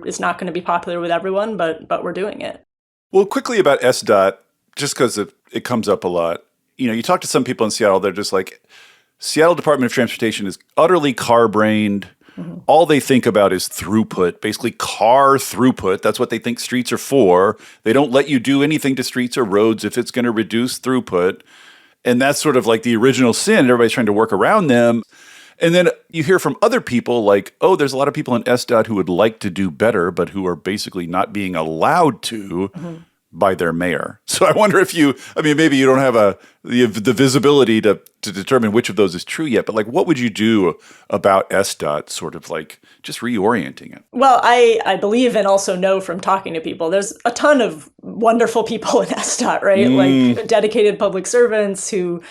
it's not going to be popular with everyone, but we're doing it. Well, quickly about SDOT, just because it comes up a lot. You talk to some people in Seattle, they're just like, Seattle Department of Transportation is utterly car-brained. All they think about is throughput, basically car throughput. That's what they think streets are for. They don't let you do anything to streets or roads if it's going to reduce throughput. And that's sort of like the original sin. Everybody's trying to work around them. And then you hear from other people like, oh, there's a lot of people in SDOT who would like to do better, but who are basically not being allowed to by their mayor. So I wonder if maybe you don't have the visibility to determine which of those is true yet, but like, what would you do about SDOT sort of like just reorienting it? Well, I believe and also know from talking to people, there's a ton of wonderful people in SDOT, right? Like dedicated public servants who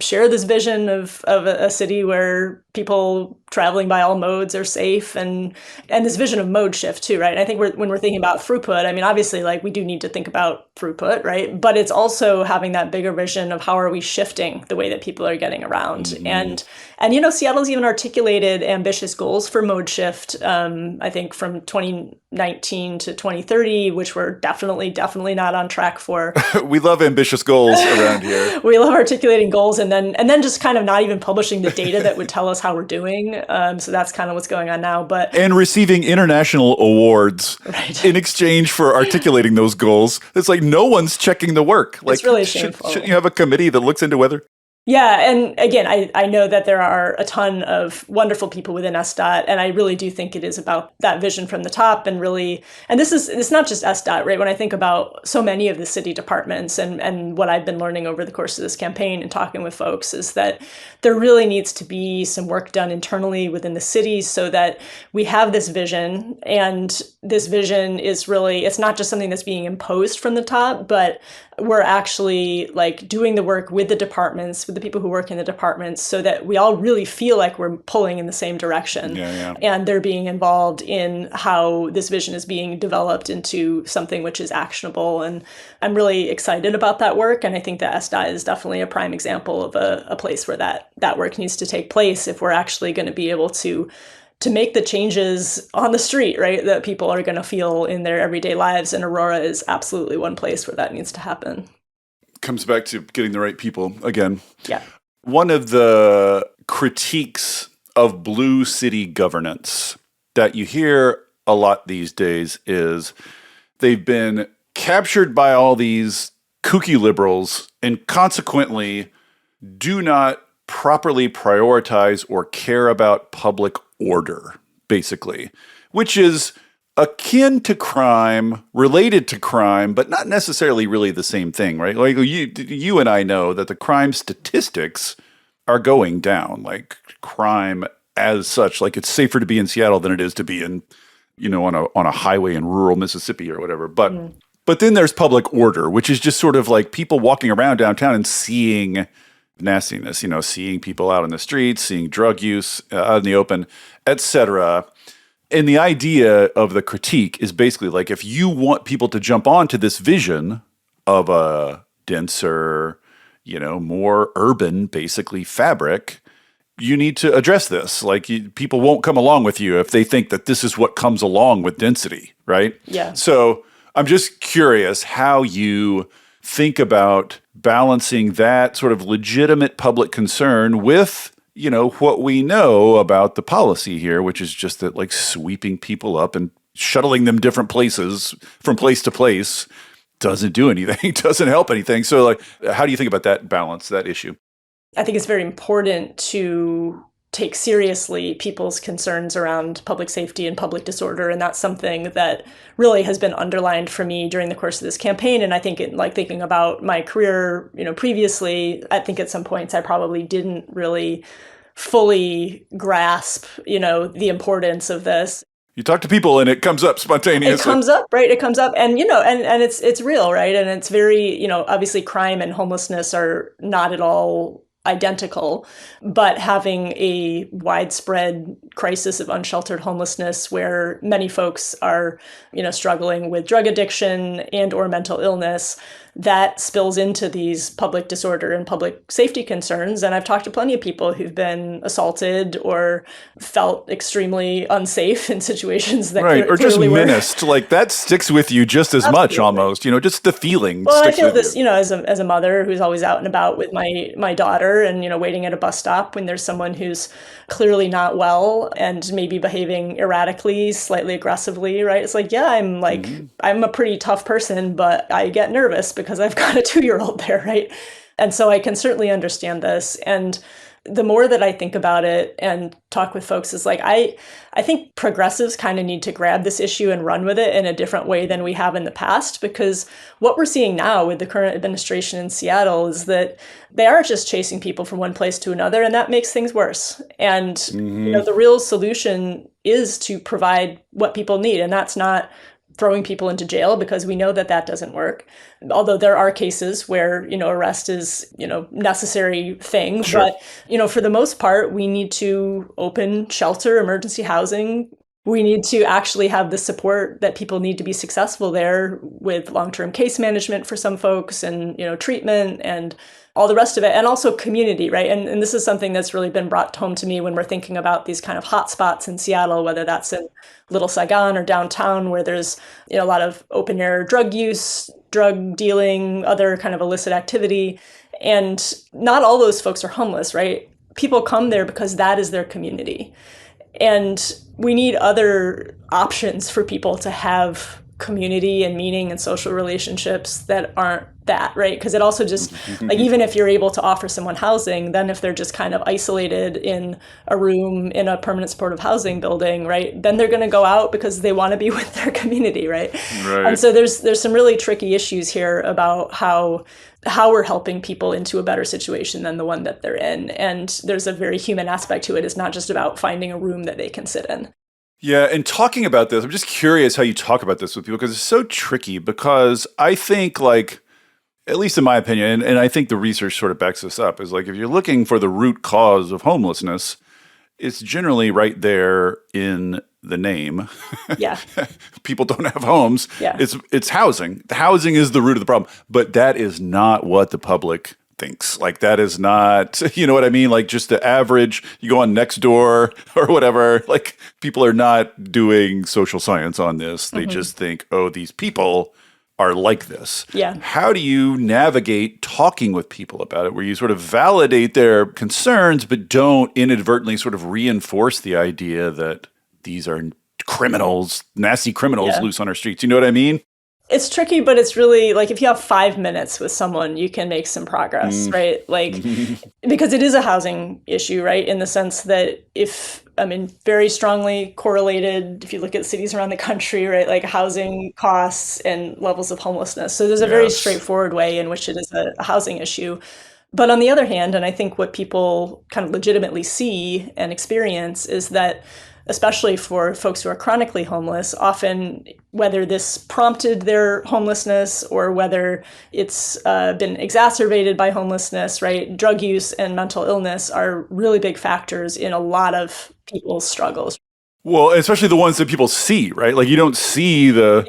share this vision of a city where people traveling by all modes are safe, and this vision of mode shift too, right? And I think when we're thinking about throughput, I mean, obviously, like, we do need to think about throughput, right? But it's also having that bigger vision of how are we shifting the way that people are getting around. And Seattle's even articulated ambitious goals for mode shift, I think from 2019 to 2030, which we're definitely not on track for. We love ambitious goals around here. We love articulating goals and then just kind of not even publishing the data that would tell us how we're doing. So that's kind of what's going on now. And receiving international awards in exchange for articulating those goals. It's like no one's checking the work. Like, it's really shameful. Shouldn't you have a committee that looks into whether? Yeah, and again, I know that there are a ton of wonderful people within SDOT, and I really do think it is about that vision from the top, and it's not just SDOT, right? When I think about so many of the city departments and what I've been learning over the course of this campaign and talking with folks is that there really needs to be some work done internally within the cities so that we have this vision, and this vision is really, it's not just something that's being imposed from the top, but we're actually like doing the work with the departments, with the people who work in the departments, so that we all really feel like we're pulling in the same direction. And they're being involved in how this vision is being developed into something which is actionable. And I'm really excited about that work. And I think that SDOT is definitely a prime example of a place where that work needs to take place if we're actually going to be able to make the changes on the street, right, that people are going to feel in their everyday lives. And Aurora is absolutely one place where that needs to happen. Comes back to getting the right people again. Yeah. One of the critiques of blue city governance that you hear a lot these days is they've been captured by all these kooky liberals and consequently do not properly prioritize or care about public order, basically, which is akin to crime, related to crime, but not necessarily really the same thing, right? Like you and I know that the crime statistics are going down, like crime as such. Like it's safer to be in Seattle than it is to be in, on a highway in rural Mississippi or whatever. But then there's public order, which is just sort of like people walking around downtown and seeing nastiness, seeing people out on the streets, seeing drug use out in the open, etc. And the idea of the critique is basically like, if you want people to jump onto this vision of a denser, more urban, basically fabric, you need to address this. Like people won't come along with you if they think that this is what comes along with density, right? Yeah. So I'm just curious how you think about balancing that sort of legitimate public concern with, what we know about the policy here, which is just that like sweeping people up and shuttling them different places from place to place doesn't do anything, doesn't help anything. So like, how do you think about that balance, that issue? I think it's very important to take seriously people's concerns around public safety and public disorder. And that's something that really has been underlined for me during the course of this campaign. And I think thinking about my career, previously, I think at some points I probably didn't really fully grasp, the importance of this. You talk to people and it comes up spontaneously. It comes up, right? It comes up and, and it's real, right? And it's very, obviously crime and homelessness are not at all identical, but having a widespread crisis of unsheltered homelessness where many folks are, struggling with drug addiction and or mental illness, that spills into these public disorder and public safety concerns. And I've talked to plenty of people who've been assaulted or felt extremely unsafe in situations that right, or just were menaced. Like that sticks with you just as much, almost. Just the feeling. Well, I feel this, as a mother who's always out and about with my daughter, and waiting at a bus stop when there's someone who's clearly not well and maybe behaving erratically, slightly aggressively, right? It's like, yeah, I'm a pretty tough person, but I get nervous because I've got a 2-year-old there, right? And so I can certainly understand this. And the more that I think about it and talk with folks is like, I think progressives kind of need to grab this issue and run with it in a different way than we have in the past, because what we're seeing now with the current administration in Seattle is that they are just chasing people from one place to another, and that makes things worse. And the real solution is to provide what people need, and that's not throwing people into jail, because we know that doesn't work. Although there are cases where, arrest is, necessary thing. Sure. But, for the most part, we need to open shelter, emergency housing. We need to actually have the support that people need to be successful there, with long-term case management for some folks and, treatment and all the rest of it, and also community, right? And this is something that's really been brought home to me when we're thinking about these kind of hot spots in Seattle, whether that's in Little Saigon or downtown, where there's a lot of open air drug use, drug dealing, other kind of illicit activity. And not all those folks are homeless, right? People come there because that is their community. And we need other options for people to have community and meaning and social relationships that aren't that, right? Because it also just, like, even if you're able to offer someone housing, then if they're just kind of isolated in a room in a permanent supportive housing building, right, then they're going to go out because they want to be with their community, right? And so there's some really tricky issues here about how we're helping people into a better situation than the one that they're in. And there's a very human aspect to it. It's not just about finding a room that they can sit in. Yeah, and talking about this, I'm just curious how you talk about this with people, because it's so tricky, because I think, like, at least in my opinion, and I think the research sort of backs this up, is like if you're looking for the root cause of homelessness, it's generally right there in the name. Yeah. People don't have homes. Yeah. It's housing. The housing is the root of the problem, but that is not what the public thinks. Like that is not, you know what I mean? Like just the average, you go on Nextdoor or whatever, like people are not doing social science on this. They just think, oh, these people are like this. Yeah. How do you navigate talking with people about it where you sort of validate their concerns, but don't inadvertently sort of reinforce the idea that these are criminals, nasty criminals loose on our streets? You know what I mean? It's tricky, but it's really like if you have 5 minutes with someone, you can make some progress, right? Like, because it is a housing issue, right? In the sense that very strongly correlated, if you look at cities around the country, right? Like housing costs and levels of homelessness. So there's a very straightforward way in which it is a housing issue. But on the other hand, and I think what people kind of legitimately see and experience is that, especially for folks who are chronically homeless, often whether this prompted their homelessness or whether it's been exacerbated by homelessness, right? Drug use and mental illness are really big factors in a lot of people's struggles. Well, especially the ones that people see, right? Like you don't see the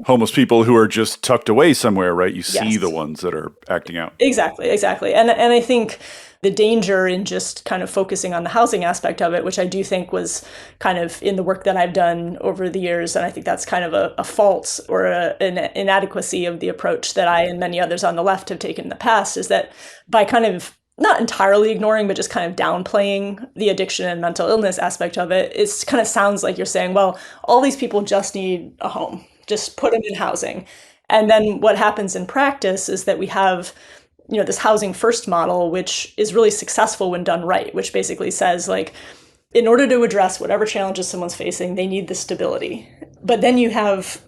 homeless people who are just tucked away somewhere, right? You see the ones that are acting out. Exactly. And I think the danger in just kind of focusing on the housing aspect of it, which I do think was kind of in the work that I've done over the years, and I think that's kind of a fault or an inadequacy of the approach that I and many others on the left have taken in the past, is that by kind of not entirely ignoring, but just kind of downplaying the addiction and mental illness aspect of it, it kind of sounds like you're saying, well, all these people just need a home, just put them in housing. And then what happens in practice is that we have, this housing first model, which is really successful when done right, which basically says like, in order to address whatever challenges someone's facing, they need the stability. But then you have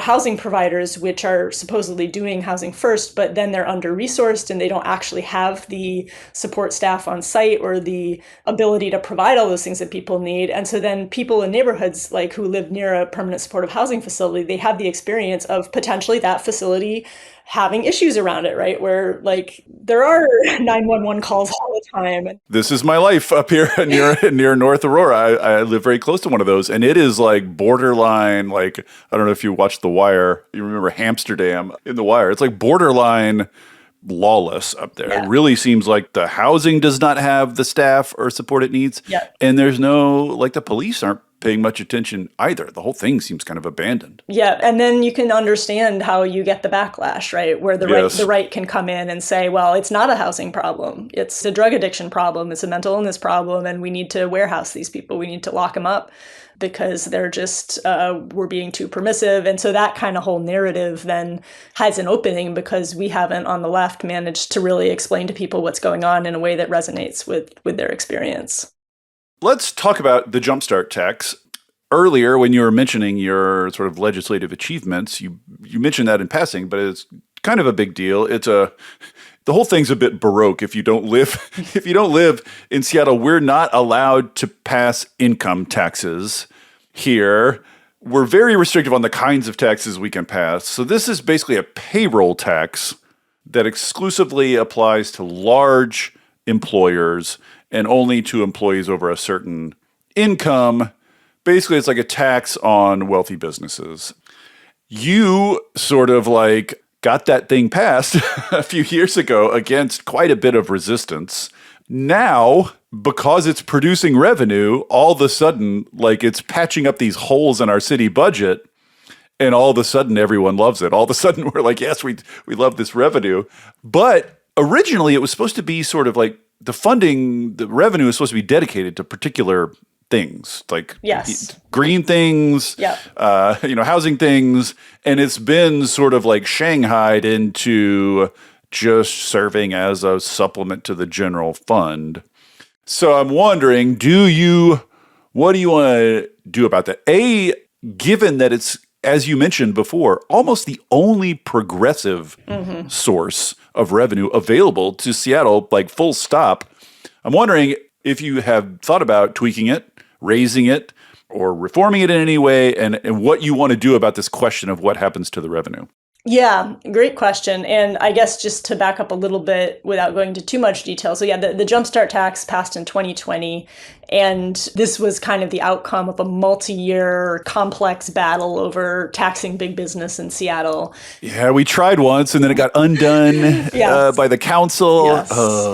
housing providers, which are supposedly doing housing first, but then they're under-resourced and they don't actually have the support staff on site or the ability to provide all those things that people need. And so then people in neighborhoods like who live near a permanent supportive housing facility, they have the experience of potentially that facility having issues around it, right? Where like there are 911 calls all the time. This is my life up here near North Aurora. I live very close to one of those, and it is like borderline. Like I don't know if you watched The Wire. You remember Amsterdam in The Wire? It's like borderline lawless up there. Yeah. It really seems like the housing does not have the staff or support it needs, and there's no like the police aren't paying much attention either. The whole thing seems kind of abandoned. Yeah, and then you can understand how you get the backlash, right? Where the right can come in and say, well, it's not a housing problem. It's a drug addiction problem. It's a mental illness problem. And we need to warehouse these people. We need to lock them up because they're just, we're being too permissive. And so that kind of whole narrative then has an opening because we haven't on the left managed to really explain to people what's going on in a way that resonates with their experience. Let's talk about the Jumpstart tax. Earlier, when you were mentioning your sort of legislative achievements, you mentioned that in passing, but it's kind of a big deal. The whole thing's a bit baroque. If you don't live in Seattle, we're not allowed to pass income taxes here. We're very restrictive on the kinds of taxes we can pass. So this is basically a payroll tax that exclusively applies to large employers and only to employees over a certain income. Basically, it's like a tax on wealthy businesses. You sort of like got that thing passed a few years ago against quite a bit of resistance. Now, because it's producing revenue, all of a sudden, like it's patching up these holes in our city budget, and all of a sudden everyone loves it. All of a sudden we're like, yes, we love this revenue. But originally it was supposed to be sort of like the revenue is supposed to be dedicated to particular things, like green things, housing things. And it's been sort of like shanghaied into just serving as a supplement to the general fund. So I'm wondering, what do you want to do about that? Given that it's, as you mentioned before, almost the only progressive source of revenue available to Seattle, like full stop. I'm wondering if you have thought about tweaking it, raising it, or reforming it in any way, and what you want to do about this question of what happens to the revenue. Yeah, great question. And I guess just to back up a little bit without going into too much detail. So, yeah, the Jumpstart tax passed in 2020. And this was kind of the outcome of a multi year complex battle over taxing big business in Seattle. Yeah, we tried once and then it got undone Yes. by the council. Yes,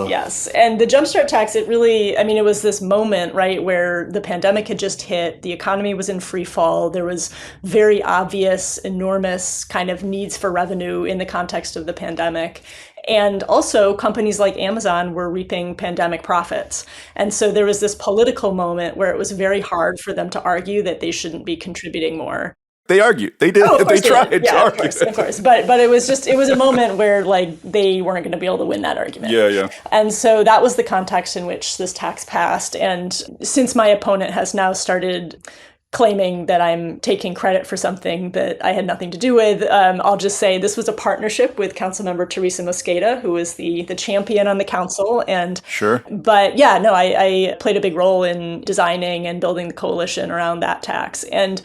yes. And the Jumpstart tax, it really, I mean, it was this moment, right, where the pandemic had just hit, the economy was in free fall, there was very obvious, enormous kind of needs for revenue in the context of the pandemic. And also, companies like Amazon were reaping pandemic profits. And so there was this political moment where it was very hard for them to argue that they shouldn't be contributing more. They argued. They did. Oh, of They course they did. tried to Yeah, argue of it. course. But it was just it was a moment where like they weren't going to be able to win that argument. Yeah, yeah. And so that was the context in which this tax passed. And since my opponent has now started claiming that I'm taking credit for something that I had nothing to do with, I'll just say this was a partnership with Councilmember Teresa Mosqueda, who is the champion on the council. And Sure. but yeah, no, I played a big role in designing and building the coalition around that tax. And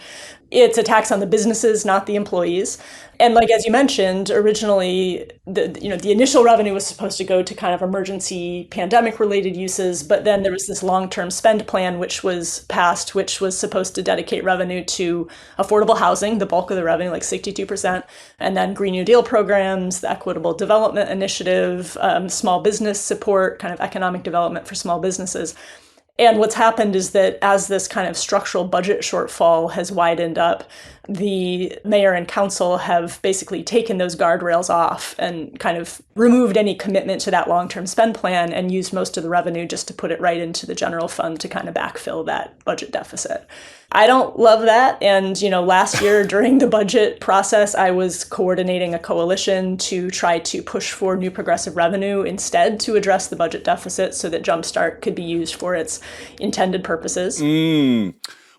it's a tax on the businesses, not the employees. And like as you mentioned, originally the initial revenue was supposed to go to kind of emergency pandemic related uses, but then there was this long-term spend plan which was passed, which was supposed to dedicate revenue to affordable housing, the bulk of the revenue, like 62%, and then Green New Deal programs, the Equitable Development Initiative, small business support, kind of economic development for small businesses. And what's happened is that as this kind of structural budget shortfall has widened up, the mayor and council have basically taken those guardrails off and kind of removed any commitment to that long-term spend plan and used most of the revenue just to put it right into the general fund to kind of backfill that budget deficit. I don't love that. And, last year during the budget process, I was coordinating a coalition to try to push for new progressive revenue instead to address the budget deficit so that Jumpstart could be used for its intended purposes.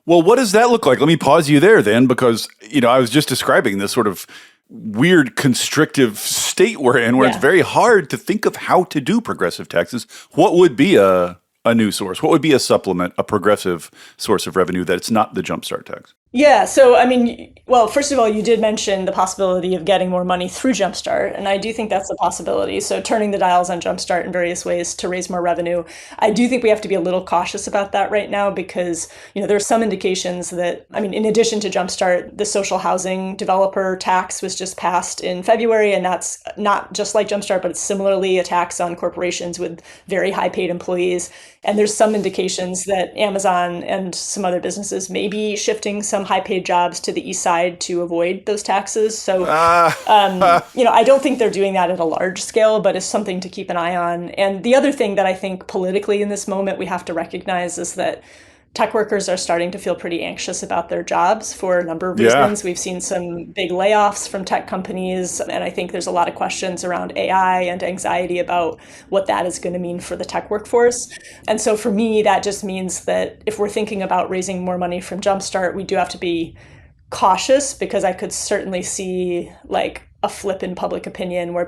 Well, what does that look like? Let me pause you there then, because, I was just describing this sort of weird constrictive state we're in where it's very hard to think of how to do progressive taxes. What would be a new source? What would be a supplement, a progressive source of revenue that it's not the Jumpstart tax? Yeah, so I mean, well, first of all, you did mention the possibility of getting more money through Jumpstart, and I do think that's a possibility. So turning the dials on Jumpstart in various ways to raise more revenue. I do think we have to be a little cautious about that right now because, there's some indications that, I mean, in addition to Jumpstart, the social housing developer tax was just passed in February, and that's not just like Jumpstart, but it's similarly a tax on corporations with very high paid employees. And there's some indications that Amazon and some other businesses may be shifting some high paid jobs to the east side to avoid those taxes. So, I don't think they're doing that at a large scale, but it's something to keep an eye on. And the other thing that I think politically in this moment we have to recognize is that tech workers are starting to feel pretty anxious about their jobs for a number of reasons. We've seen some big layoffs from tech companies, and I think there's a lot of questions around AI and anxiety about what that is going to mean for the tech workforce. And so for me, that just means that if we're thinking about raising more money from Jumpstart, we do have to be cautious because I could certainly see like a flip in public opinion where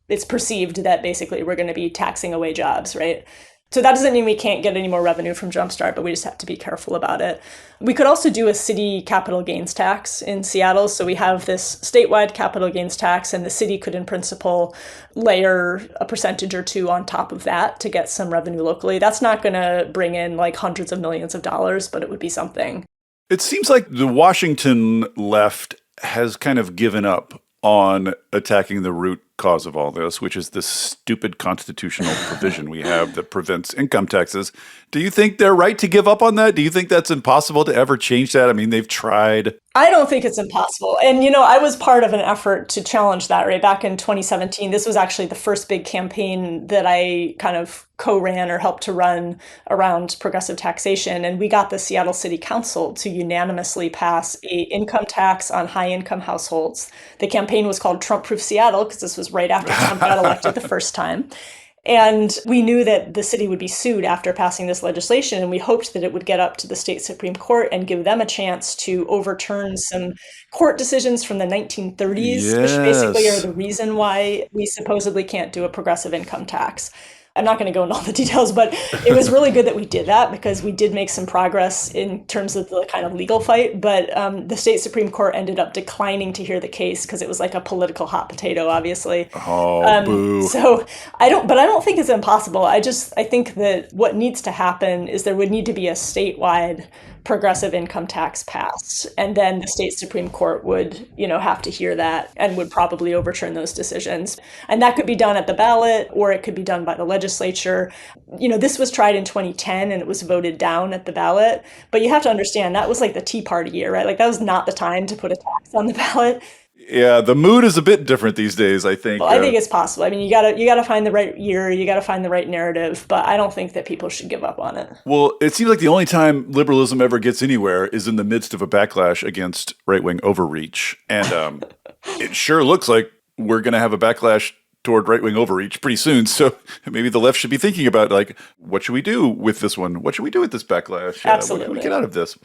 it's perceived that basically we're going to be taxing away jobs, right? So that doesn't mean we can't get any more revenue from Jumpstart, but we just have to be careful about it. We could also do a city capital gains tax in Seattle. So we have this statewide capital gains tax, and the city could, in principle, layer a percentage or two on top of that to get some revenue locally. That's not going to bring in like hundreds of millions of dollars, but it would be something. It seems like the Washington left has kind of given up on attacking the root cause of all this, which is this stupid constitutional provision we have that prevents income taxes. Do you think they're right to give up on that? Do you think that's impossible to ever change that? I mean, they've tried. I don't think it's impossible. And, I was part of an effort to challenge that, right? Back in 2017, this was actually the first big campaign that I kind of co-ran or helped to run around progressive taxation. And we got the Seattle City Council to unanimously pass a income tax on high income households. The campaign was called Trump Proof Seattle because this was right after Trump got elected the first time. And we knew that the city would be sued after passing this legislation, and we hoped that it would get up to the state Supreme Court and give them a chance to overturn some court decisions from the 1930s, which basically are the reason why we supposedly can't do a progressive income tax. I'm not going to go into all the details, but it was really good that we did that because we did make some progress in terms of the kind of legal fight. But the state Supreme Court ended up declining to hear the case because it was like a political hot potato, obviously. Oh, boo. So I don't think it's impossible. I think that what needs to happen is there would need to be a statewide progressive income tax passed, and then the state Supreme Court would, have to hear that and would probably overturn those decisions. And that could be done at the ballot, or it could be done by the legislature. This was tried in 2010 and it was voted down at the ballot. But you have to understand that was like the Tea Party year, right? Like that was not the time to put a tax on the ballot. Yeah, the mood is a bit different these days, I think. Well, I think it's possible. I mean, you gotta find the right year, you gotta find the right narrative, but I don't think that people should give up on it. Well, it seems like the only time liberalism ever gets anywhere is in the midst of a backlash against right-wing overreach. And it sure looks like we're going to have a backlash toward right-wing overreach pretty soon. So maybe the left should be thinking about, like, what should we do with this one? What should we do with this backlash? Absolutely. What can we get out of this?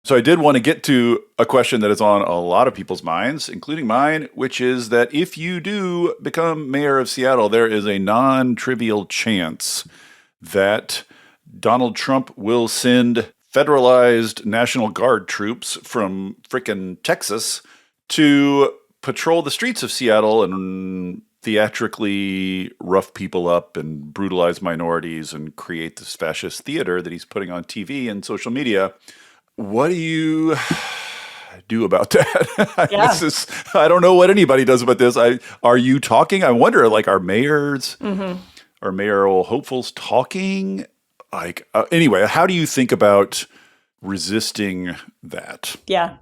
So I did want to get to a question that is on a lot of people's minds, including mine, which is that if you do become mayor of Seattle, there is a non-trivial chance that Donald Trump will send federalized National Guard troops from frickin' Texas to patrol the streets of Seattle and theatrically rough people up and brutalize minorities and create this fascist theater that he's putting on TV and social media. What do you do about that? Yeah. I don't know what anybody does about this. Are you talking? I wonder, like, are mayors, are mayoral hopefuls talking? Like, anyway, how do you think about resisting that? Yeah.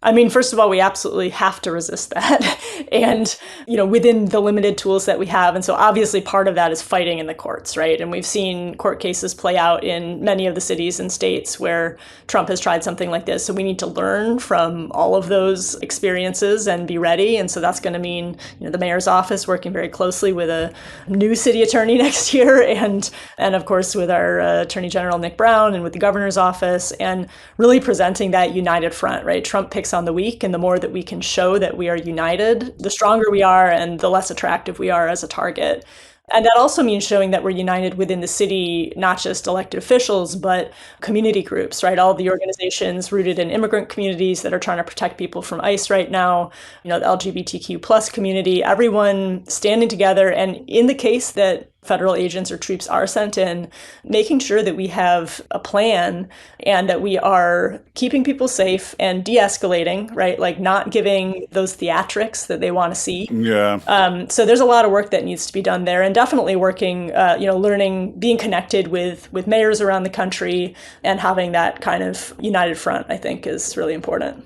I mean, first of all, we absolutely have to resist that. And, within the limited tools that we have. And so obviously part of that is fighting in the courts, right? And we've seen court cases play out in many of the cities and states where Trump has tried something like this. So we need to learn from all of those experiences and be ready. And so that's going to mean, the mayor's office working very closely with a new city attorney next year. And of course, with our Attorney General, Nick Brown, and with the governor's office, and really presenting that united front, right? Trump picks on the weak, and the more that we can show that we are united, the stronger we are and the less attractive we are as a target. And that also means showing that we're united within the city, not just elected officials, but community groups, right? All the organizations rooted in immigrant communities that are trying to protect people from ICE right now, the LGBTQ plus community, everyone standing together. And in the case that federal agents or troops are sent in, making sure that we have a plan and that we are keeping people safe and de-escalating, right? Like not giving those theatrics that they want to see. Yeah. So there's a lot of work that needs to be done there, and definitely working, learning, being connected with mayors around the country and having that kind of united front, I think is really important.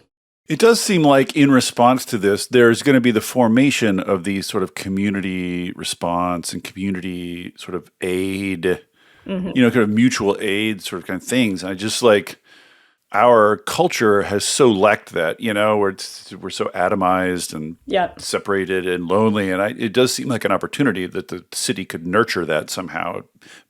It does seem like in response to this, there's going to be the formation of these sort of community response and community sort of aid, kind of mutual aid sort of things. And I just like our culture has so lacked that, we're so atomized and separated and lonely. And it does seem like an opportunity that the city could nurture that somehow,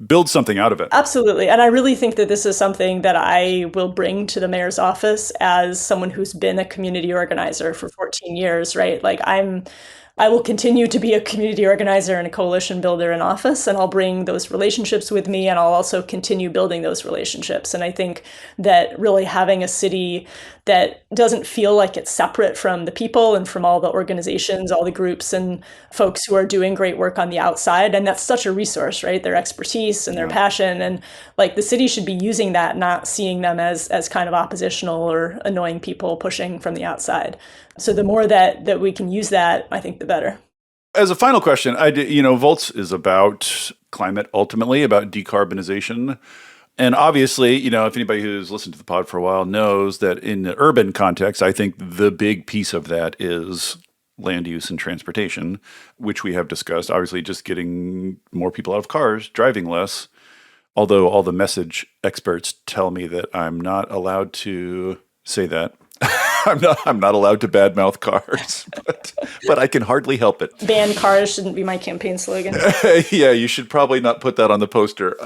build something out of it. Absolutely. And I really think that this is something that I will bring to the mayor's office as someone who's been a community organizer for 14 years, right? Like I will continue to be a community organizer and a coalition builder in office, and I'll bring those relationships with me, and I'll also continue building those relationships. And I think that really having a city that doesn't feel like it's separate from the people and from all the organizations, all the groups and folks who are doing great work on the outside. And that's such a resource, right? Their expertise and their passion. And like the city should be using that, not seeing them as kind of oppositional or annoying people pushing from the outside. So the more that we can use that, I think the better. As a final question, Volts is about climate, ultimately about decarbonization. And obviously, if anybody who's listened to the pod for a while knows that in the urban context, I think the big piece of that is land use and transportation, which we have discussed. Obviously, just getting more people out of cars, driving less. Although all the message experts tell me that I'm not allowed to say that. I'm not allowed to badmouth cars, but I can hardly help it. Ban cars shouldn't be my campaign slogan. Yeah, you should probably not put that on the poster.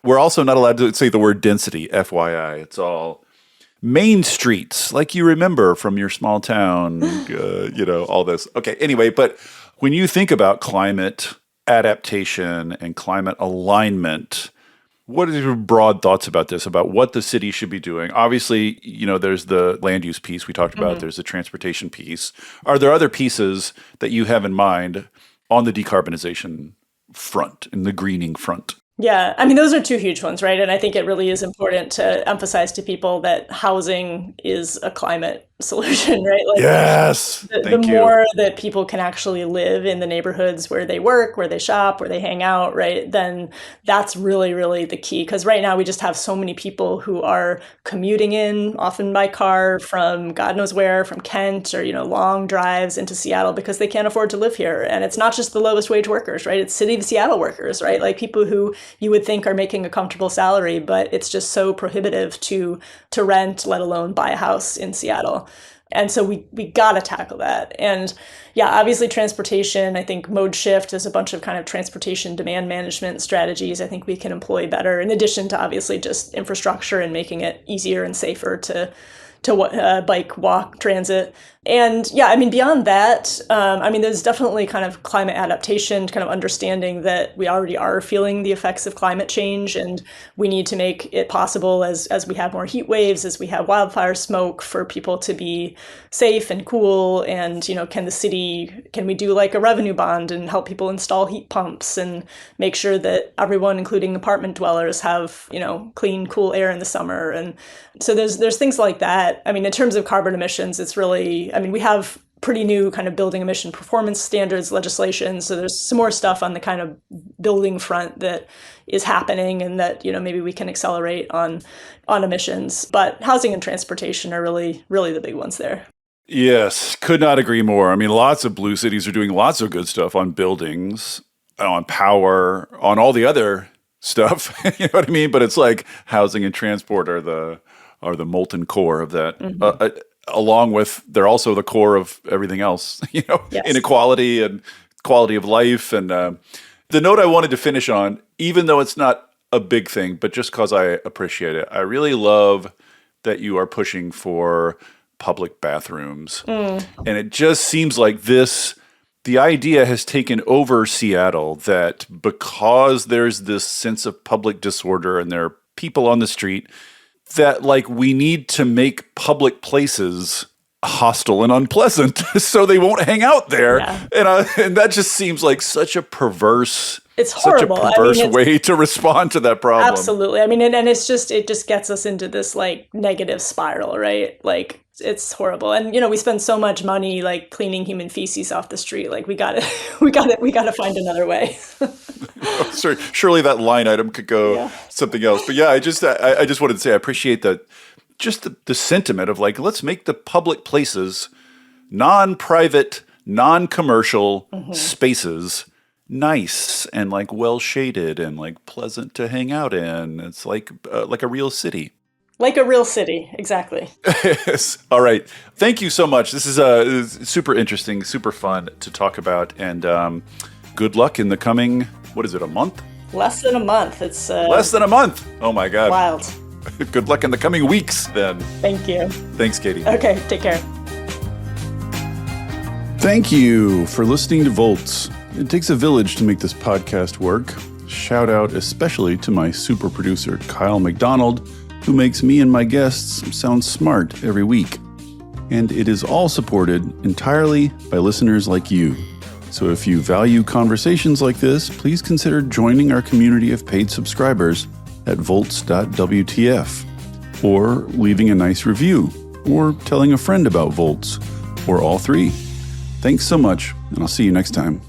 We're also not allowed to say the word density, FYI. It's all main streets, like you remember from your small town, all this. Okay, anyway, but when you think about climate adaptation and climate alignment. What are your broad thoughts about this, about what the city should be doing? Obviously, there's the land use piece we talked about. There's the transportation piece. Are there other pieces that you have in mind on the decarbonization front and the greening front? Yeah, I mean, those are two huge ones, right? And I think it really is important to emphasize to people that housing is a climate solution, right? Like, Yes, the thank you. more that people can actually live in the neighborhoods where they work, where they shop, where they hang out, right, then that's really, really the key. Because right now we just have so many people who are commuting in, often by car, from God knows where, from Kent, or, long drives into Seattle because they can't afford to live here. And it's not just the lowest wage workers, right? It's City of Seattle workers, right? Like people who you would think are making a comfortable salary, but it's just so prohibitive to rent, let alone buy a house in Seattle. And so we got to tackle that. And yeah, obviously transportation, I think mode shift is a bunch of kind of transportation demand management strategies I think we can employ better, in addition to obviously just infrastructure and making it easier and safer to bike, walk, transit. And yeah, I mean, beyond that, there's definitely kind of climate adaptation, kind of understanding that we already are feeling the effects of climate change, and we need to make it possible as we have more heat waves, as we have wildfire smoke, for people to be safe and cool. And, can we do like a revenue bond and help people install heat pumps and make sure that everyone, including apartment dwellers, have, clean, cool air in the summer. And so there's things like that. I mean, in terms of carbon emissions, it's really, we have pretty new kind of building emission performance standards legislation. So there's some more stuff on the kind of building front that is happening, and that, maybe we can accelerate on emissions. But housing and transportation are really, really the big ones there. Yes, could not agree more. I mean, lots of blue cities are doing lots of good stuff on buildings, on power, on all the other stuff. You know what I mean? But it's like housing and transport are the molten core of that. Along with, they're also the core of everything else. Yes. Inequality and quality of life. And the note I wanted to finish on, even though it's not a big thing, but just because I appreciate it, I really love that you are pushing for public bathrooms. And it just seems like the idea has taken over Seattle, that because there's this sense of public disorder and there are people on the street, that like we need to make public places hostile and unpleasant so they won't hang out there. Yeah. And that just seems like such a perverse, it's horrible. Such a perverse way to respond to that problem. Absolutely. And it just gets us into this like negative spiral, right? Like it's horrible. And we spend so much money like cleaning human feces off the street. Like we got to find another way. Sorry, surely that line item could go something else. But yeah, I just wanted to say I appreciate that, just the sentiment of like, let's make the public places, non-private, non-commercial spaces, nice and like well shaded and like pleasant to hang out in. It's like a real city. Like a real city, exactly. Yes. All right. Thank you so much. This is super interesting, super fun to talk about, and good luck in the coming, what is it, a month? Less than a month. It's less than a month. Oh my God. Wild. Good luck in the coming weeks then. Thank you. Thanks, Katie. Okay, take care. Thank you for listening to Volts. It takes a village to make this podcast work. Shout out especially to my super producer, Kyle McDonald, who makes me and my guests sound smart every week. And it is all supported entirely by listeners like you. So if you value conversations like this, please consider joining our community of paid subscribers at volts.wtf, or leaving a nice review, or telling a friend about Volts, or all three. Thanks so much, and I'll see you next time.